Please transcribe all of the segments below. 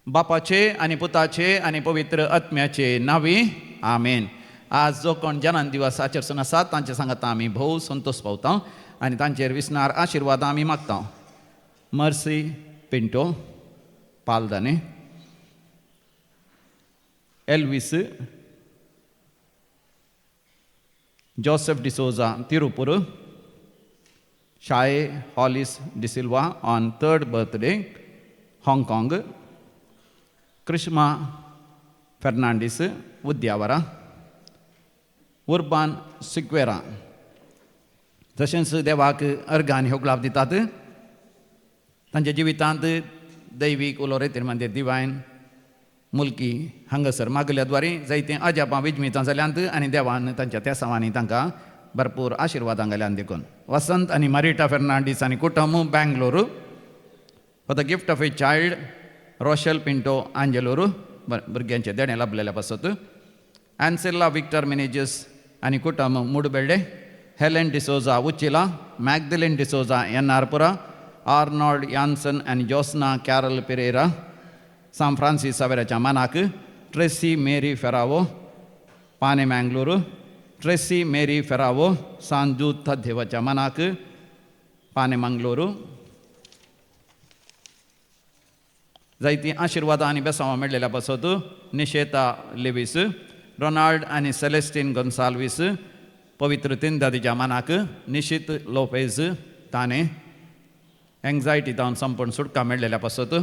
बापाचे आणि पुताचे आणि पवित्र आत्म्याचे नावी आमेन. आज जो कोण जनान दिवस आचरसन आसात तांचे सांगता आमी भोव संतोष पावता आनी तांचेर विस्नार आशिर्वाद आमी मागता. Mercy Pinto Paldane, Elvis Joseph D'Souza Tiruppur, Shaye Hollis D'Silva on 3rd birthday हाँगकाँग, कृष्मा फर्नांडीस उद्यावरा, उर्बान सिक्वेरा. तशेंच देवाक अर्गान ह्यो गुलाब दितात. तांच्या जिवितांत दैवीक उलोरेतीर म्हणजे दिवायन मुल्की हांगासर मागल्याद्वारे जायते अजापां विजमितां जाल्यांत आनी देवान तांच्या त्या सावांनी तांकां भरपूर आशिर्वादां घाल्यांत देखून. वसंत आनी मारिटा फेर्नांडीस आनी कुटुंब Bangalore. For the gift of a child Rochelle Pinto Angelore भुरग्यांचे देणे लाभलेल्या पासत. एन्सेला विक्टर मेनेजस आनी कुटुंब Mudbelde. Helen D'Souza Uchila, Magdalene D'Souza Ennarpura, Arnold Jansen आनी जोस्ना कॅरल पेरेरा सान फ्रांसीस सावेराच्या मानाक. ट्रेसी मेरी फेरावो पाने मँगलोर, ट्रेसी मेरी फेरावो सान जूथ देवाच्या मानाक पाने मंगलोर. जायतीं आशिर्वादां आनी बेसांवां मेळ्ळेल्या पासत. निशेता लेविस, रोनाल्ड आनी सेलेस्टीन गोन्साल्वीस पवित्र तिनदादीच्या मानाक. निशित लोपेज ताणे एंग्जायटी जावन संपूर्ण सुटका मेळ्ळेल्या पासत.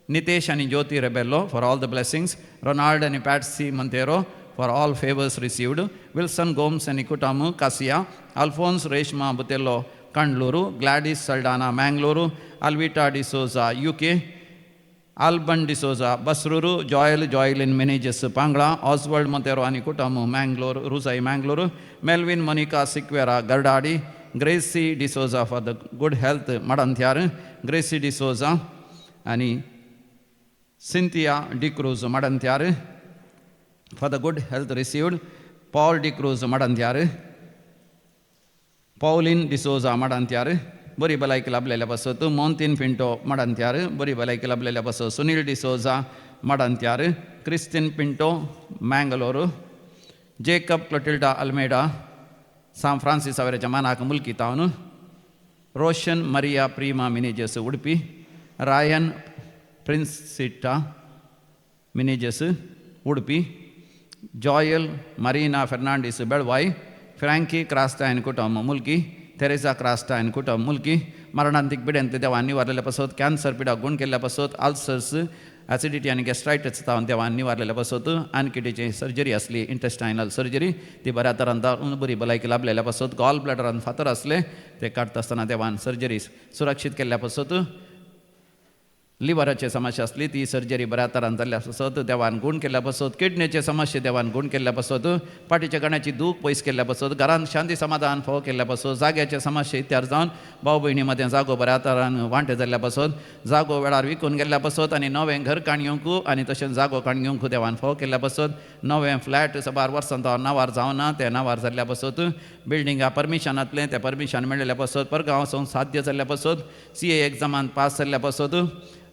नितेश आनी Jyoti Rebello for all the blessings. Ronald आनी Patsy Monteiro for all favours received. Wilson Gomes आनी कुटाम कासिया. अल्फोन्स रेश्मा बुतेल्लो कंडलूरू. ग्लॅडिस सल्डाना मँगलोरू. अल्विटा डिसोजा UK. आल्बन डिसोजा बसरूरू. जॉयलिन मेनेजस पांगळा. ऑस्वर्ल्ड मोतेरो आनी कुटाम मँगलोर रुसाई Mangalore. Melvin Monica Sequeira Gardadi. Gracy D'Souza for the good health Madanthyar. Gracy D'Souza आनी Cynthia D'Cruz Madanthyar for the good health received. Paul D'Cruz Madanthyar. Pauline D'Souza Madanthyar बरी भलायकी लाभलेल्या पासत. मोंतीन पिंटो मडंथ्यार बरी भलायकी लाभलेल्या पासत. Sunil D'Souza Madanthyar. Christine Pinto Mangalore. Jacob Clotilda Almeida सान फ्रांसीस सावेराच्या मानाक मुल्की तावन. Roshan Maria Prima Menezes Udupi. Ryan Princita Menezes Udupi. Joel Marina Fernandes Belvai. Franky क्रास्टायन कुटुंब मुल्की. थेरेसा क्रास्टायन कुटुंब मुल्की. मरणांतीक पिड्यांत देवान निवारलेल्या पासत. कॅन्सर पिडा गुण केल्ल्या पासत. अल्सर्स ॲसिडिटी आनी गॅस्ट्रायटीस जावन देवान निवारलेल्या पासत. आनकिडीची सर्जरी आसली इंटेस्टायनल सर्जरी ती बऱ्या तरान जावन बरी भलायकी लाभलेल्या पासत. गॉल ब्लॅडरान फातर आसले ते काडटा आसतना देवान सर्जरी सुरक्षीत केल्ल्या पासत. लिव्हराचे समस्या आसली ती सर्जरी बऱ्या तरान जाल्ल्या पासत देवान गुण केल्ल्या पासत. किडनीचे समस्या देवान गुण केल्ल्या पासत. पाठीच्या गण्याची दूख पयस केल्ल्या पासत. घरांत शांती समाधान फोव केल्ल्या पासत. जाग्याचे समस्या इत्यार जावन भाव भयणी मदें जागो बऱ्या तरान वांटे जाल्ल्या पासत. जागो वेळार विकून गेल्ल्या पासत आनी नवें घर काणयोंक आनी तशेंच जागो काणयोंक देवान फोव केल्ल्या पासत. नवें फ्लॅट साबार वर्सां तो नांवार जावना तें नांवार जाल्ल्या पासत. बिल्डिंगा परमिशनांतलें तें परमिशन मेळ्ळेल्या पासत. परगांव वचूंक साध्य जाल्ल्या पासत. CA एग्जामांत पास जाल्ल्या पासत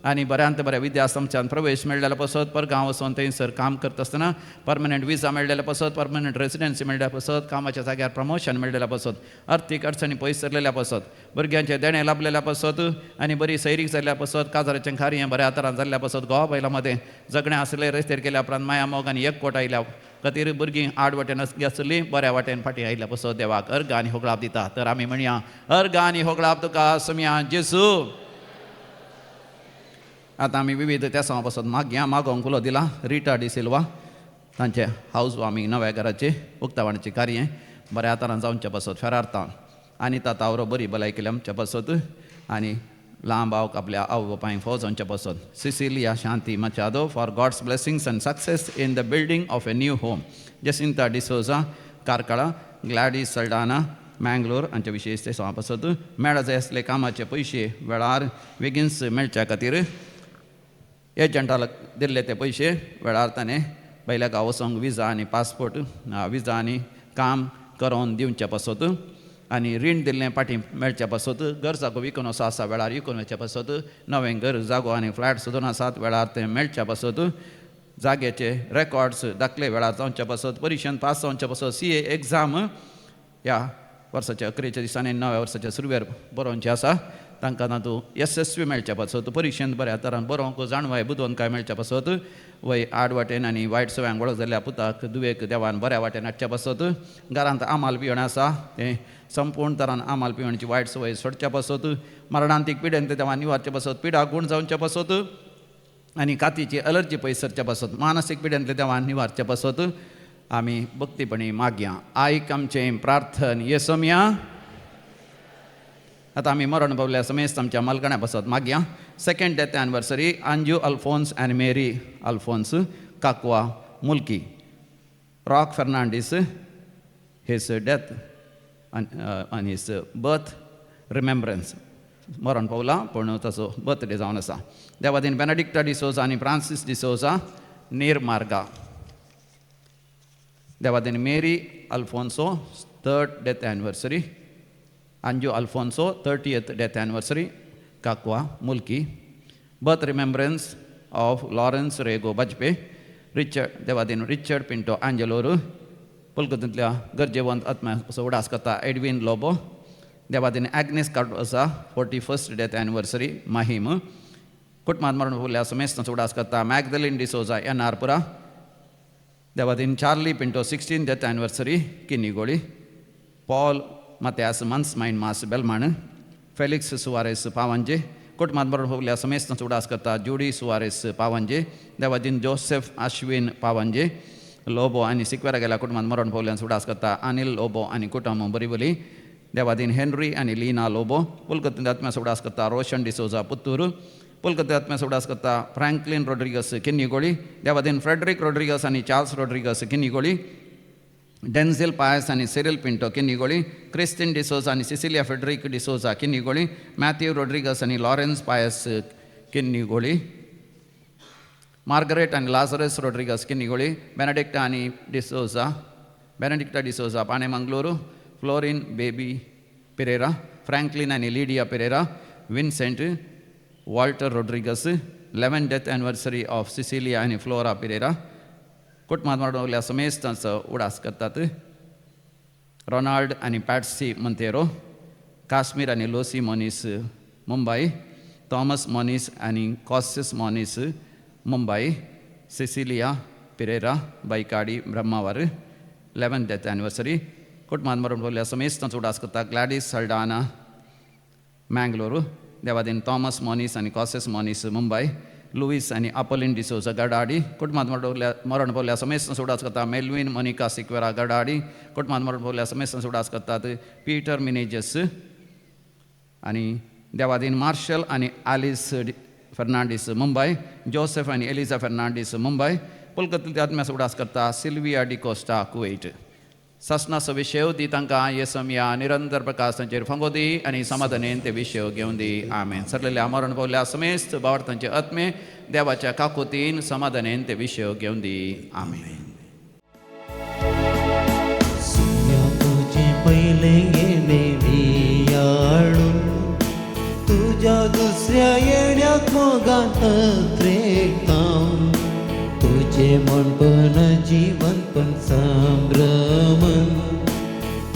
आनी बऱ्यांत बऱ्या विद्यासंस्थांत प्रवेश मेळ्ळेल्या पासत. परगांव वचून थंयसर काम करता आसतना परमनंट विजा मेळ्ळेल्या पासत. परमनंट रेसिडेन्सी मेळ्ळ्या पासत. कामाच्या जाग्यार प्रमोशन मेळ्ळेल्या पासत. अर्थीक अडचणी पयस सरलेल्या पासत. भुरग्यांचे देणे लाभलेल्या पासत आनी बरी सैरीक जाल्ल्या पासत. काजाराचें कार्य बऱ्या तरान जाल्ल्या पासत. घोवा बैला मदें जगणें आसलें रस्त्यार केल्या उपरांत माया मोग आनी एकवट आयल्या खातीर भुरगीं आड वाटेन आसली बऱ्या वाटेन फाटीं आयिल्ल्या पासत. देवाक अर्घ आनी होगळाप दिता. तर आमी म्हणया अर्घ आनी होगळाप तुका सुमया जेसू. आतां आमी विविध त्या सवा पासत मागोवंक उलो दिला. रिटा डिसिल्वा तांचे हावज वामींग नव्या घराचे उक्तावणाचे कार्य बऱ्या तरान जावचे पासत फेरारता. आनी तावरो बरी भलायकी केल्या आमच्या पासत आनी लांब आवक आपल्या आवय बापायक फोव जावचे पासत. Cecilia Shanti Machado for God's blessings and success in the building of a new home. Jacinta D'Souza Karkala. Gladys Saldanha Mangalore हांचे विशेश ते सवा पासत. मेळा जाय आसले कामाचे पयशे वेळार बेगीनच मेळच्या खातीर एजंटाक दिल्ले ते पयशे वेळार ताणें पयल्या गांव वचोंक विजा आनी पासपोर्ट विजा आनी काम करून दिवचे पासत. आनी रीण दिल्लें पाटी मेळच्या पासत घर जागो विकून असो आसा वेळार विकून वयच्या पासत नवें घर जागो आनी फ्लॅट सुद्दां आसात वेळार ते मेळच्या पासत जाग्याचे रेकॉर्ड्स दाखले वेळार जावच्या पासत परिक्षेंत पास जावच्या पासत CA एग्जाम ह्या वर्साच्या अखेरेच्या दिसांनी नव्या वर्साच्या सुरवेर बरोवचें आसा तांकां तातूं यशस्वी मेळच्या पासत परिक्षेंत बऱ्या तरान बरोवंक जाणवाय बुदोवंकाय मेळच्या पासत वय आड वाटेन आनी वायट सवयांक वळख जाल्ल्या पुताक दुवेक देवान बऱ्या वाटेन हाडच्या पासत घरांत आमाल पिवण आसा तें संपूर्ण तरान आमाल पिवणची वायट संवय सोडच्या पासत मरणांतीक पिडेन ते देवान निवारच्या पासत पिडाक गूण जावच्या पासत आनी कातीची अलर्जी पयस सरच्या पासत मानसीक पिड्यांतले देवान निवारच्या पासत आमी भक्तीपणी मागया आयक आमचें प्रार्थन येसोम्या आतां आमी मरण पावल्या समेस्त आमच्या मलगण्या पासत मागया second death anniversary Anju Alphonse and Mary Alphonse Kakwa Mulki Rock Fernandes his death and his birth remembrance मरण पावला पूण ताचो बर्थडे जावन आसा देवादीन बेनेडिक्टा डिसोजा आनी फ्रांसीस डिसोजा नीर मार्गा देवादीन Mary Alphonso 3rd death anniversary Anju Alphonso 30th death anniversary Kakwa Mulki birth remembrance of Lawrence Rego Bajpe Richard देवादीन Richard Pinto Angelore कोलकात्यांतल्या गरजेवंत आत्म्याचो उडास करता एडविन लोबो देवादीन Agnes Cardoza 41st death anniversary माहीम कुटुंबांत मरण पावल्या समेस्तांचो उडास करता मॅगदलीन डिसोजा एनारपुरा देवादीन Charlie Pinto 16th death anniversary Kinnigoli Paul Mathias month's mind mass Belman Felix Soares Pavanje कुटुंबांत मरण पावल्या समेस्तांचो उडास करता जुडी सुवारेस पावंजे देवादीन जोसेफ आश्विन पावंजे लोबो आनी सिक्वेरा गेल्या कुटुंबांत मरण पावल्यान उडास करता अनिल लोबो आनी कुटुंब बरीवली देवादीन हेनरी आनी लीना लोबो पुलकत्ते आत्म्याचो उडास करता रोशन डिसोजा पुत्तूर पुलकत्ते आत्म्याचो उडास करता फ्रँकलिन रोड्रिगस किन्नीगोळी देवादीन फ्रेडरिक रोड्रिगस आनी चार्ल्स रोड्रिगस किन्नीगोळी डेन्झिल पायस आनी सिरिल पिंटो किन्नीगोळी क्रिस्टिन डिसोजा आनी Cecilia Frederick D'Souza Kinnigoli Matthew Rodrigues आनी लॉरेन्स पायस किन्नीगोळी मार्गरेट आनी लाझरस रोड्रिगस किन्नीगोळी बेनेडिक्टा डिसोजा पाणे Mangaluru fluorine baby Pereira Franklin आनी Lydia Pereira Vincent Walter Rodrigues 11th death anniversary of Sicilia आनी फ्लोरा पेरेरा कुटुंबांत मरण पावल्या समेस्तांचो उडास करतात रोनाल्ड आनी पॅट्सी मंतेरो काश्मीर आनी लोसी मोनीस मुंबय थॉमस मोनीस आनी कॉसिस Monis Mumbai Cecilia Pereira Baikady Brahmavar 11th death anniversary कुटुंबांत मरण पावल्या समेस्तांचो उडास करता ग्लॅडिस सल्डाना मँगलोरू देवादीन थॉमस मोनीस आनी कॉसिस मोनीस मुंबय लुईस आनी अपोलिन डिसोजा गडाडी कुटुंबांत मरण पावल्या समेस्तांचो उडास करता मेल्विन मोनिका सिक्वेरा गडाडी कुटुंबांत मरण पावल्या समेस्तांचो उडास करतात पीटर मिनेजस आनी देवादीन मार्शल आनी आलिस फर्नांडीस मुंबय जोसेफ आनी एलिझा फर्नांडीस मुंबय पुलकत्ते आत्म्याचो उडास करता सिल्विया डिकोस्टा कुवेट ससना विशय दी तांकां येसम्या निरंतर प्रकाश तांचेर फंगो दी आनी समाधानेन ते विशय घेवन दी आमेन सरलेल्या मरण पावल्या समेस्त भावार्थांचे आत्मे देवाच्या काकुतीन समाधानेन ते विशय घेवन दी आमेन पहिले येणे वियाळून तुझ्या दुसऱ्या येण्याक मोगात त्रेकां तुझे म्हणपण जीवन पण संभ्रमन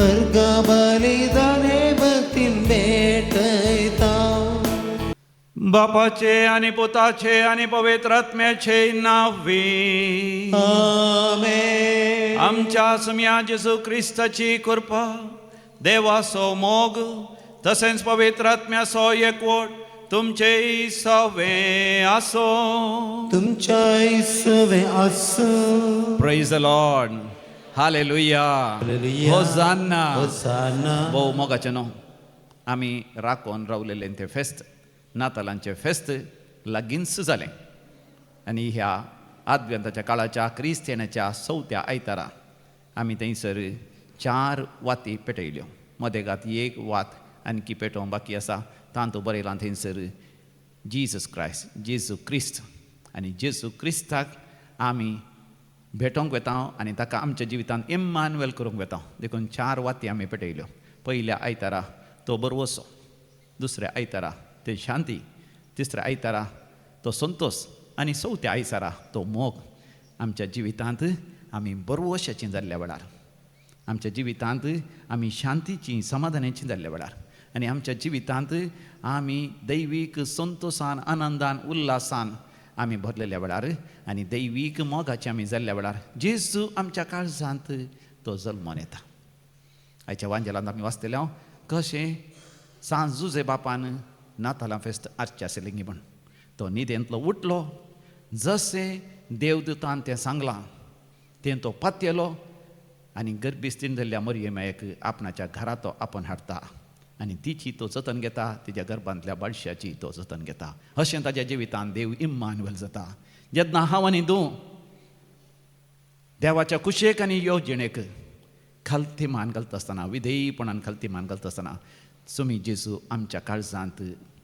अर्ग बलिदाने भक्तीन भेटयता बापाचे आनी पुताचे आनी पवित्र आत्म्याचे नावी आमेन आमच्या सम्या जेजू क्रिस्ताची कृपा देवाचो मोग तसेच पवित्र आत्म्याचो एकवट तुमचे सवे आसो तुमच्या सवे आसो प्रेज द लॉर्ड हालेलुया होसाना होसाना भोव मोगाचे न्हू आमी राखोन रावलेले ते फेस्त नातालांचे फेस्त लागींच जालें आनी ह्या आद्वेंताच्या काळाच्या क्रिस्तियनाच्या 4थ्या आयतारा आमी थंयसर 4 वाती पेटयल्यो मदेगात एक वात आणकी पेटोवंक बाकी आसा तांतू बरयलां थंयसर जिजस क्रायस्ट जेजू क्रिस्त आनी जेजू क्रिस्ताक आमी भेटोवंक वेता आनी ताका आमच्या जिवितांत इम्मानुएल करूंक वेता देखून 4 वाती आमी पेटयल्यो पहिल्या आयतारा तो बरवसो, दुसऱ्या आयतारा ते शांती, तिसऱ्या आयतारा तो संतोष आनी चवथ्या आयतारा तो मोग. आमच्या जिवितांत आमी बरवशाचीं जाल्ल्या वेळार, आमच्या जिवितांत आमी शांतीचीं समाधानाचीं जाल्ल्या वेळार आनी आमच्या जिवितांत आमी दैवीक संतोषान आनंदान उल्हासान आमी भरलेल्या वेळार आनी दैवीक मोगाचे आमी जाल्ल्या वेळार जेजू आमच्या काळजांत तो जल्मोन येता. आयच्या वांजेलांत आमी वाचतले हांव कशें सांज जुजे बापान नातालां फेस्त आसचें आशिल्लें म्हूण तो न्हिदेंतलो उठलो, जशें देवदूतान तें सांगलां तें तो पातयेलो आनी गर्भिस्तीन जाल्ल्या मरियमेक आपणाच्या घरांत तो आपोवन हाडटा आनी तिची तो जतन घेता, तिच्या गर्भांतल्या बाळशाची तो जतन घेता. अशें ताच्या जिवितांत देव इम्मानुएल जाता. जेन्ना हांव आनी तूं देवाच्या कुशेक आनी येवजणेक खालती मान घालता आसतना, विधेयपणान खालती मान घालता आसतना सुमी जेजू आमच्या काळजांत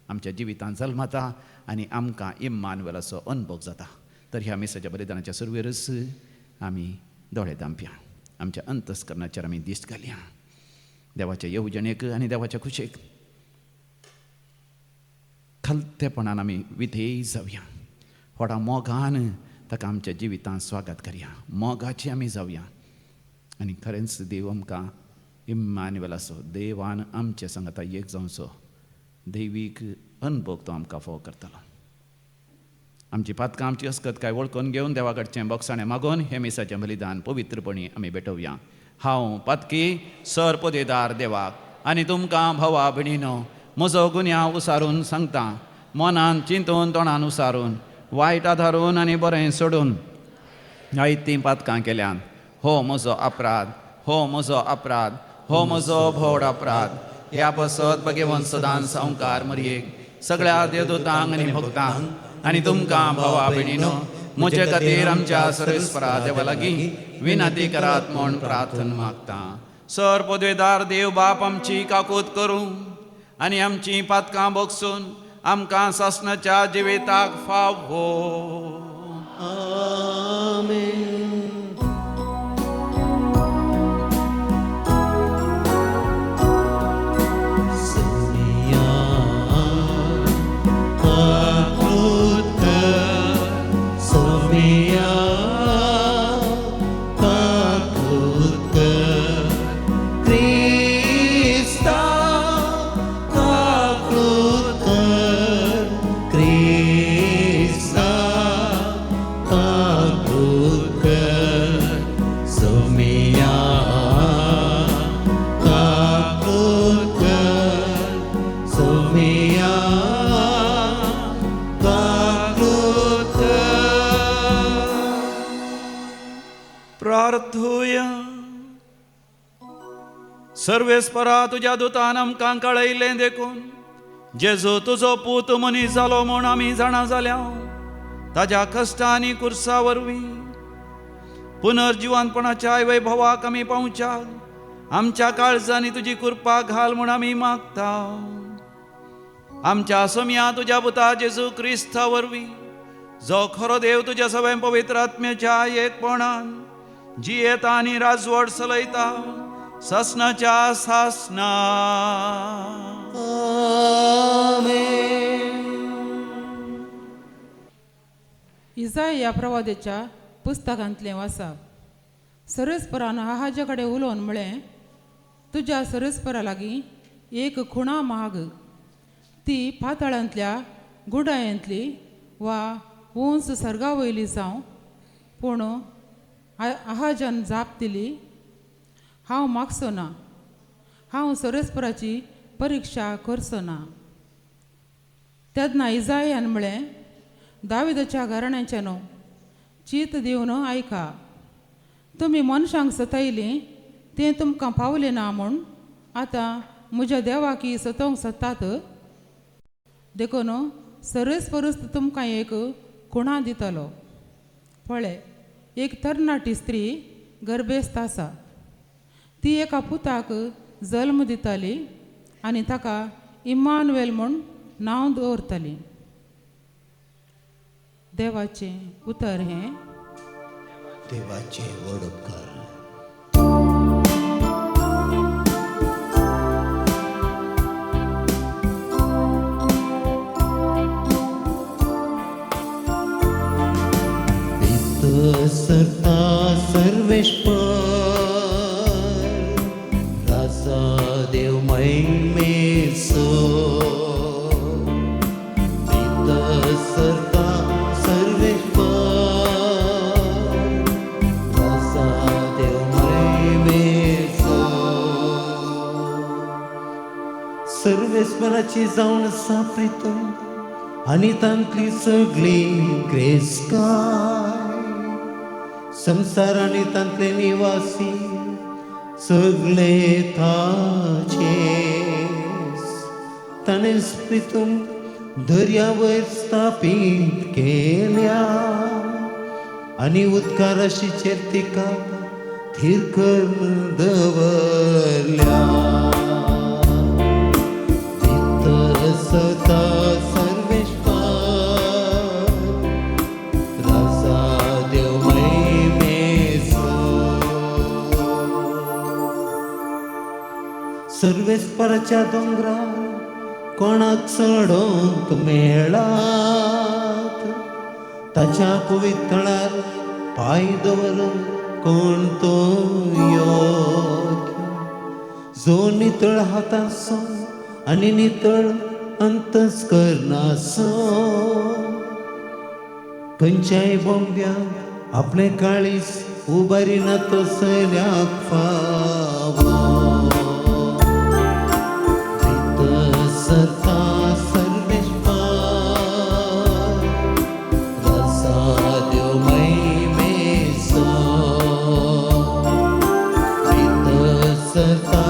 आमच्या जिवितांत जल्मता आनी आमकां इम्मानुएलाचो अनुभव जाता. तर ह्या मिसाच्या बलिदानाच्या सुरवेरच आमी दोळे धांपया, आमच्या अंतस्करणाचेर आमी दिश्ट घालया. देवाच्या येवजणेक आनी देवाच्या कुशेक खालतेपणान आमी विधेय जावया. व्हडा मोगान ताका आमच्या जिवितांत स्वागत करया, मोगाची आमी जावया. आनी खरेंच देव आमकां इम्मानुएलाचो, देवान आमचे सांगता एक जावचो दैवीक अनुभव तो आमकां फोव करतलो. आमची पातकां आमची अस्कतकाय वळखून घेवन देवा कडचें बोगसाणें मागोवन हे मिसाचें बलिदान पवित्रपणी आमी भेटोवया. हांव पातकी सर पोदेदार देवाक आनी तुमकां भवा भयणीनो म्हजो गुन्यांव उसारून सांगता, मनान चिंतून तोंडान उसारून वायट आदारून आनी बरें सोडून जायतीं पातकां केल्यान. हो म्हजो अपराध, हो म्हजो अपराध, हो म्हजो भोड अपराध. ह्या बसत भगेवन सदां संवकार मरयेक सगळ्या देवदूतांक आनी भक्तांक आनी तुमकां भवा भयणीनो म्हजे खातीर आमच्या सर्वेस्परा देवा लागीं विनंती करात म्हूण प्रार्थना मागता. सर पोदेदार देव बाप आमची काकूत करूं आनी आमची पातकां बोगसून आमकां सासणाच्या जिविताक फावो. आमेन. प्रार्थूया. सर्वेस्परा तुज्या दुतान आमकां कळयलें देखून जेजू तुजो पूत मनीस जालो म्हूण आमी जाणा जाल्या. ताज्या कश्टां आनी कुर्सा वरवीं पुनर्जिवनपणाच्या वैभवाक आमी पावच्याक आमच्या काळजांनी तुजी कृपा घाल म्हूण आमी मागता. आमच्या सोम्या तुज्या पुता जेजू क्रिस्ता वरवीं जो खरो देव तुज्या सगळ्या पवित्र आत्म्याच्या एकपणान जियेता आनी राजवट चलयता सासणाच्या सासना. इसाय ह्या प्रवादेच्या पुस्तकांतलें वाचप. सरस्परान हाजे कडेन उलोवन म्हळें, तुज्या सरस्परा लागीं एक खुणा माग, ती पाताळांतल्या गुडायांतली वा उंच सर्गा वयली जावं, पूण आहाजान जाप दिली. हांव मागचो ना, हांव सरस्पराची परिक्षा करचो ना. तेन्ना इसायान म्हळें, दाविदाच्या घराण्याचे न्हू, चीत दिवन आयका. तुमी मनशांक सतयलीं तें तुमकां पावलें ना म्हूण आतां म्हज्या देवाकी सतोवंक सोदतात. देखून सरस्परूच तुमकां एक खुणा दितलो. पळय, एक तरणाटी स्त्री गर्भेस्त आसा. ती एका पुताक जल्म दिताली आनी ताका इम्मानुएल म्हूण नांव दवरतली. देवाचें उतर हें. देवाचे वडकार. सरता सर्वेश्वर राजा देव महिमेसो सरता सर्वेश्वर राजा देव महिमेसो सर्वेश्वराची जाऊन सापडतो आणि तांतली सगळी ग्रेस काय संसार आणि तांतले निवासी सगळे ताचेस ताणे स्पितून दर्यावर स्थापित केल्या आणि उद्गाराशी चेर्तिका थीर करून दवरल्या सता सर्वेश्वर राजा देव महिमेसो सर्वेश्वराच्या डोंगरार कोणाक चढोंक मेळात ताच्या पवित्रार पाय दवरून कोण तो योग्य जो नितळ हातासो आणि नितळ अंतस्करणासो खंयच्याय बोंब्या आपले काळीस उबारिना तसल्याक फावो सरता सर्वेश्वर राजा देव महिमेसो सरता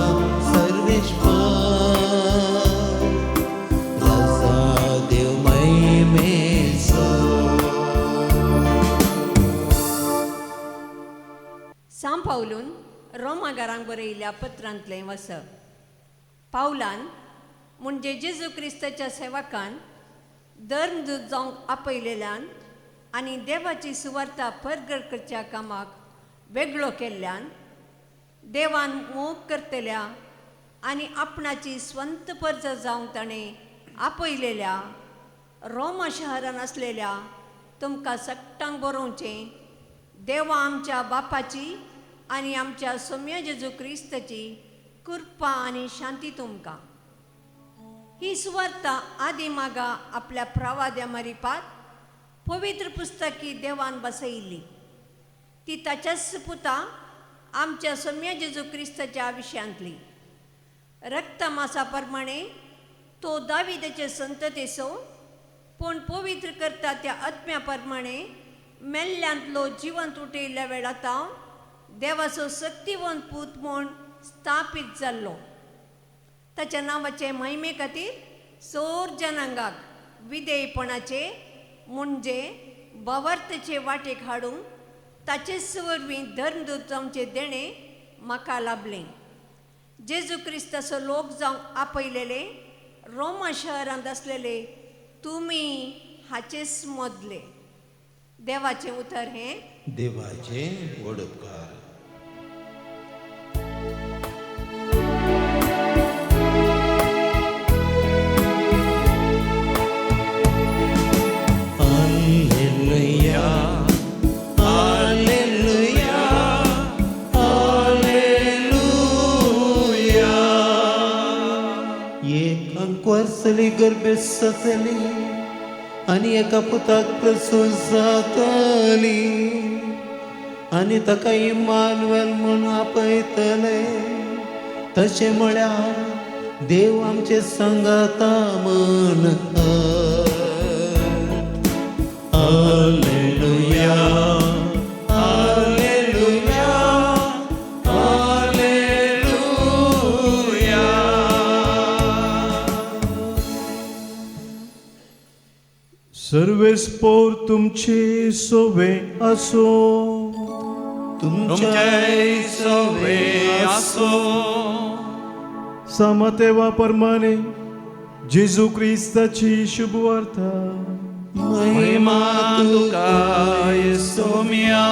सांब पावलून रोमागारांक बरयल्ल्या पत्रांतले वसप पावलान म्हणजे जेजू क्रिस्ताच्या सेवकान धर्मदूत जावंक आपयलेल्यान आनी देवाची सुवार्ता परगट करच्या कामाक वेगळो केल्ल्यान देवान मोग करतल्या आनी आपणाची स्वंत परज जावंक ताणें आपयलेल्या रोमा शहरान आसलेल्या तुमकां सट्टांक बरोवचें देवा आमच्या बापाची आनी आमच्या सोम्या जेजू क्रिस्ताची कृपा आनी शांती तुमकां ही सुवार्ता आदी मागा आपल्या प्रवाद्या मारिपात पवित्र पुस्तकी देवान बसयिल्ली ती ताच्याच पुता आमच्या सोम्या जेजू क्रिस्ताच्या विशयांतली रक्त मासा प्रमाणे तो दाविदाचे संततेचो पूण पवित्र करता त्या आत्म्या प्रमाणे मेल्ल्यांतलो जिवंत उठयल्ल्या वेळा ताव देवाचो शक्तिवंत पूत म्हूण स्थापीत जाल्लो ताच्या नांवाचे महिमे खातीर सोर जनांगाक विधेयपणाचे म्हणजे बवर्तेचे वाटेक हाडूंक ताचे वरवीं धर्मदूत जावचे देणे म्हाका लाभलें जेजू क्रिस्ताचो लोक जावंक आपयलेले रोमा शहरांत आसलेले तुमी हाचेच मोदले देवाचे उतर हे देवाचे व्हड उपकार हालेलुया हालेलुया हालेलुया एक अंकवर्सली गर्भे सतली आणि एका पुताक प्रसूत जातली आणि ताका इम्मानुएल म्हणून आपयतले तशें म्हळ्यार देव आमचे सांगाता मन हालेलुया हालेलुया हालेलुया सर्वेस्पोर तुमची सोवे असो तुमचे सोवे असो समतेवा प्रमाणे जेजू क्रिस्ताची शुभवार्ता महिमा तुका सोम्या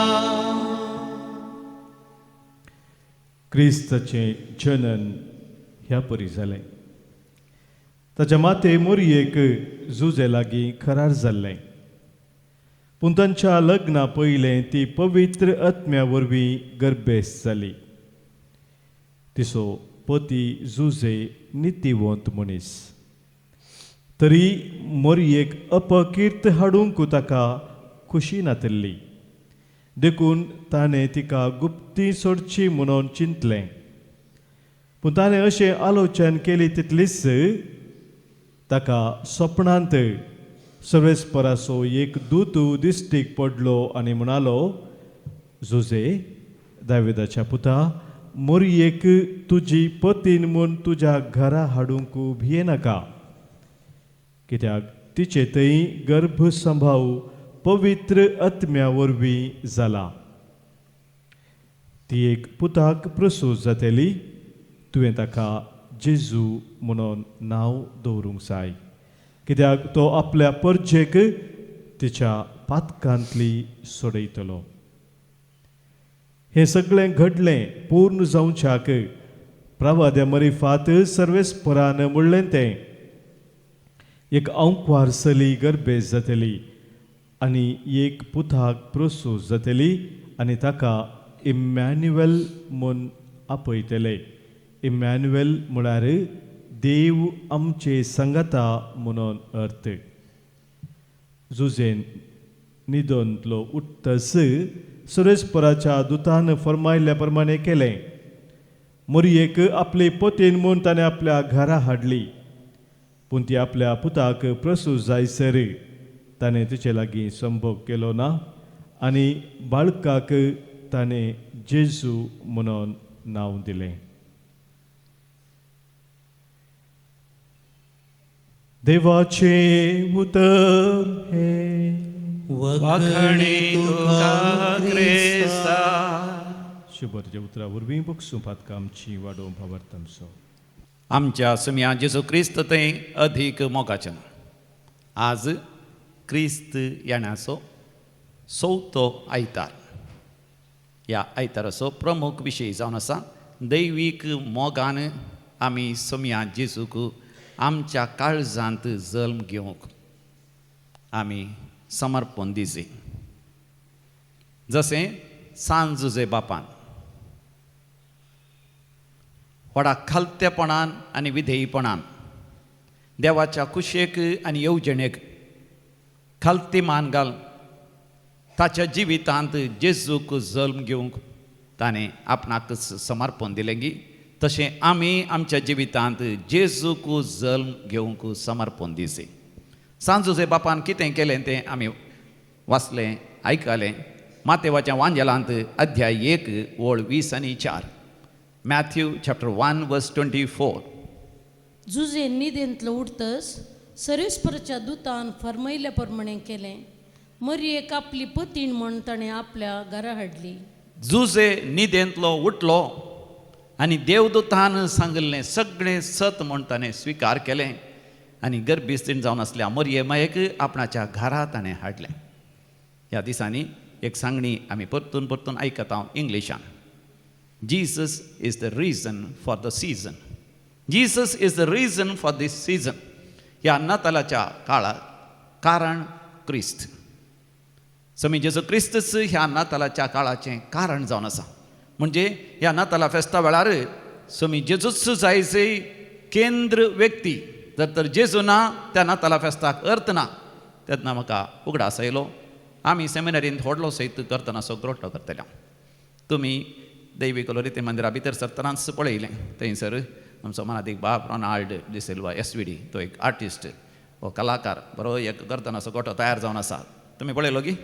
क्रिस्ताचे जनन ह्या परी जालें ताच्या माते मोरयेक जुजे लागीं करार जाल्लें पूण तांच्या लग्ना पयलें ती पवित्र आत्म्या वरवीं गर्भेस जाली. तिचो पती जुजे नितीवंत मनीस. तरी मोरयेक अपकीर्त हाडूंक ताका खुशी नातिल्ली. देखून ताणें तिका गुप्ती सोडची म्हणून चिंतलें. पूण ताणें अशें आलोचन केली तितलीच ताका सपनांत सर्वेस्पराचो एक दूत दिश्टीक पडलो आनी म्हणालो, जुजे, दाविदाच्या पुता, मोरयेक तुजी पतीन म्हूण तुज्या घरा हाडूंक भियेनाका, कित्याक तिचे थंय गर्भ संभाव पवित्र आत्म्या वरवीं जाला. ती एक पुताक प्रसूत जातली. तुवें ताका जेजू म्हणून नांव दवरूंक जाय, कित्याक तो आपल्या परजेक तिच्या पातकांतली सोडयतलो. हें सगळें घडलें पूर्ण जावच्याक प्रवाद्या मरिफात सर्वेस्परान म्हणलें तें, एक अंकवारसली गर्भेस जातली आनी एक पुताक प्रसूत जातली आनी ताका इम्मॅन्युएल म्हूण आपयतले. इम्मॅन्युएल म्हळ्यार देव आमचे संगता म्हणून अर्थ. जुजेन न्हिदोंतलो उठ्ठस सर्वेस्पराच्या दुतान फरमायल्ल्या प्रमाणे केलें. मोरयेक आपले पतीन म्हूण ताणें आपल्या घरा हाडली. पूण ती आपल्या पुताक प्रसूत जायसर ताणें तिचे लागीं संभोग केलो ना आनी बाळकाक ताणें जेजू म्हणून नांव दिलें. देवाचे उतर हे वखणी तुका क्रिस्ता. शुभरचे उतरा वरवीं बक्षू पातका आमची वाडोवंक भावार्थांचो. आमच्या सुम्या जेजू क्रिस्त तें अधीक मोगाचन. आज क्रिस्त येण्याचो 4थो आयतार. ह्या आयताराचो प्रमुख विशय जावन आसा दैवीक मोगान आमी सुम्या जेजूक आमच्या काळजांत जल्म घेवंक आमी समर्पण दिवचें. जशें सांत जुजे बापान व्हडा खालतेपणान आनी विधेयपणान देवाच्या कुशेक आनी येवजणेक खालती मान घाल ताच्या जिवितांत जेजूक जल्म घेवंक ताणें आपणाक समर्पण दिलें गी, तशें आमी आमच्या जिवितांत जेजूक जल्म घेवंक समर्पण दिवचें. सांत जुजे बापान कितें केलें तें आमी वाचलें, आयकलें. मातेवाच्या वांजेलांत अध्याय 1 ओळ 20 आनी 4. मॅथ्यू चॅप्टर 1 वर्स 24. जुजे न्हिदेंतलो उठतस सर्वेस्पराच्या दुतान फरमायल्या प्रमाणे केलें. मोरयेक आपली पतीन म्हूण ताणें आपल्या घरा हाडली. जुजे न्हिदेंतलो उठलो आनी देवदूतान सांगिल्लें सगळें सत म्हूण ताणें स्विकार केलें आनी गर्भिस्तीण जावन आसल्या मोरये मायेक आपणाच्या घरा ताणें हाडलें. ह्या दिसांनी एक सांगणी आमी परतून परतून आयकता इंग्लिशान. Jesus is the reason for the season. Jesus is the reason for this season. ह्या नातालाच्या काळात कारण क्रिस्त. समी जेजू क्रिस्तच ह्या नातालाच्या काळाचें कारण जावन आसा. म्हणजे ह्या नाताला फेस्ता वेळार समी जेजूच जायचे केंद्र व्यक्ती. जर तर जेजू ना त्या नाताला फेस्ताक अर्थ ना. तेन्ना म्हाका उगडास आयलो. आमी सेमिनारींत व्हडलो सैत करतना सगळो करतले. तुमी दैवीक रिती मंदिरा भितर सरतनाच पळयलें. थंयसर आमचो मनादीक बाब रोनाल्ड डी सिल्वा SVD तो एक आर्टिस्ट हो कलाकार बरो एक करतनाचो गोठो तयार जावन आसा. तुमी पळयलो गी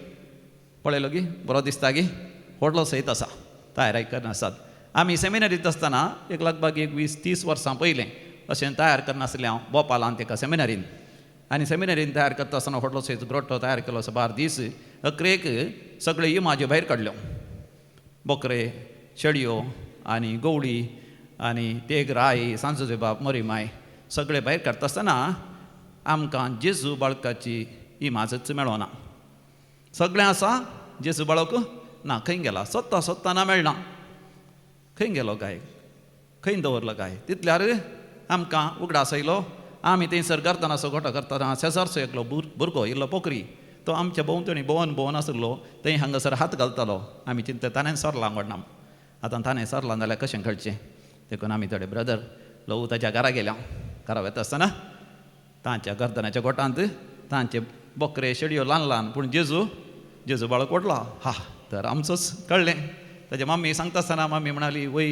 बरो दिसता गी. व्हडलो सैत आसा तयार करना आसात. आमी सेमिनारींत आसतना एक लागभाग 20-30 वर्सां पयलें अशें तयार करनासलें हांव भोपालांत एका सेमिनारीन. आनी सेमिनारीन तयार करता आसतना व्हडलो सैत गोठो तयार केलो असो 12 दीस. अकरेक सगळे इमाज्यो भायर काडल्यो. बोकरे, शेळयो आनी गवळी आनी तेग राय, सांजुजे बाब, मोरीमाय सगळे भायर काडटा आसतना आमकां जेजू बाळकाची इमाजच मेळोना. सगळें आसा जेजू बाळक ना. खंय गेला सोदता ना मेळना. खंय गेलो काय, खंय दवरलो काय. तितल्यार आमकां उगडास आयलो. आमी थंयसर करतना असो गोठो करतना शेजारचो एकलो भुरगो इल्लो पोकरी तो आमच्या भोंवतणी भोवन आसलो थंय हांगासर हात घालतालो आमी चिंतता ताणें सरला म्हणना आतां ताणें सरला जाल्यार कशें कळचें देखून आमी थोडे ब्रदर लव ताच्या घरा गेल्या घरा वता आसतना तांच्या गर्दनाच्या गोठांत तांचे बकरे शेडयो ल्हान पूण जेजू बाळक ओडला हा तर आमचोच कळ्ळें ताचे मम्मी सांगता आसतना मम्मी म्हणाली वय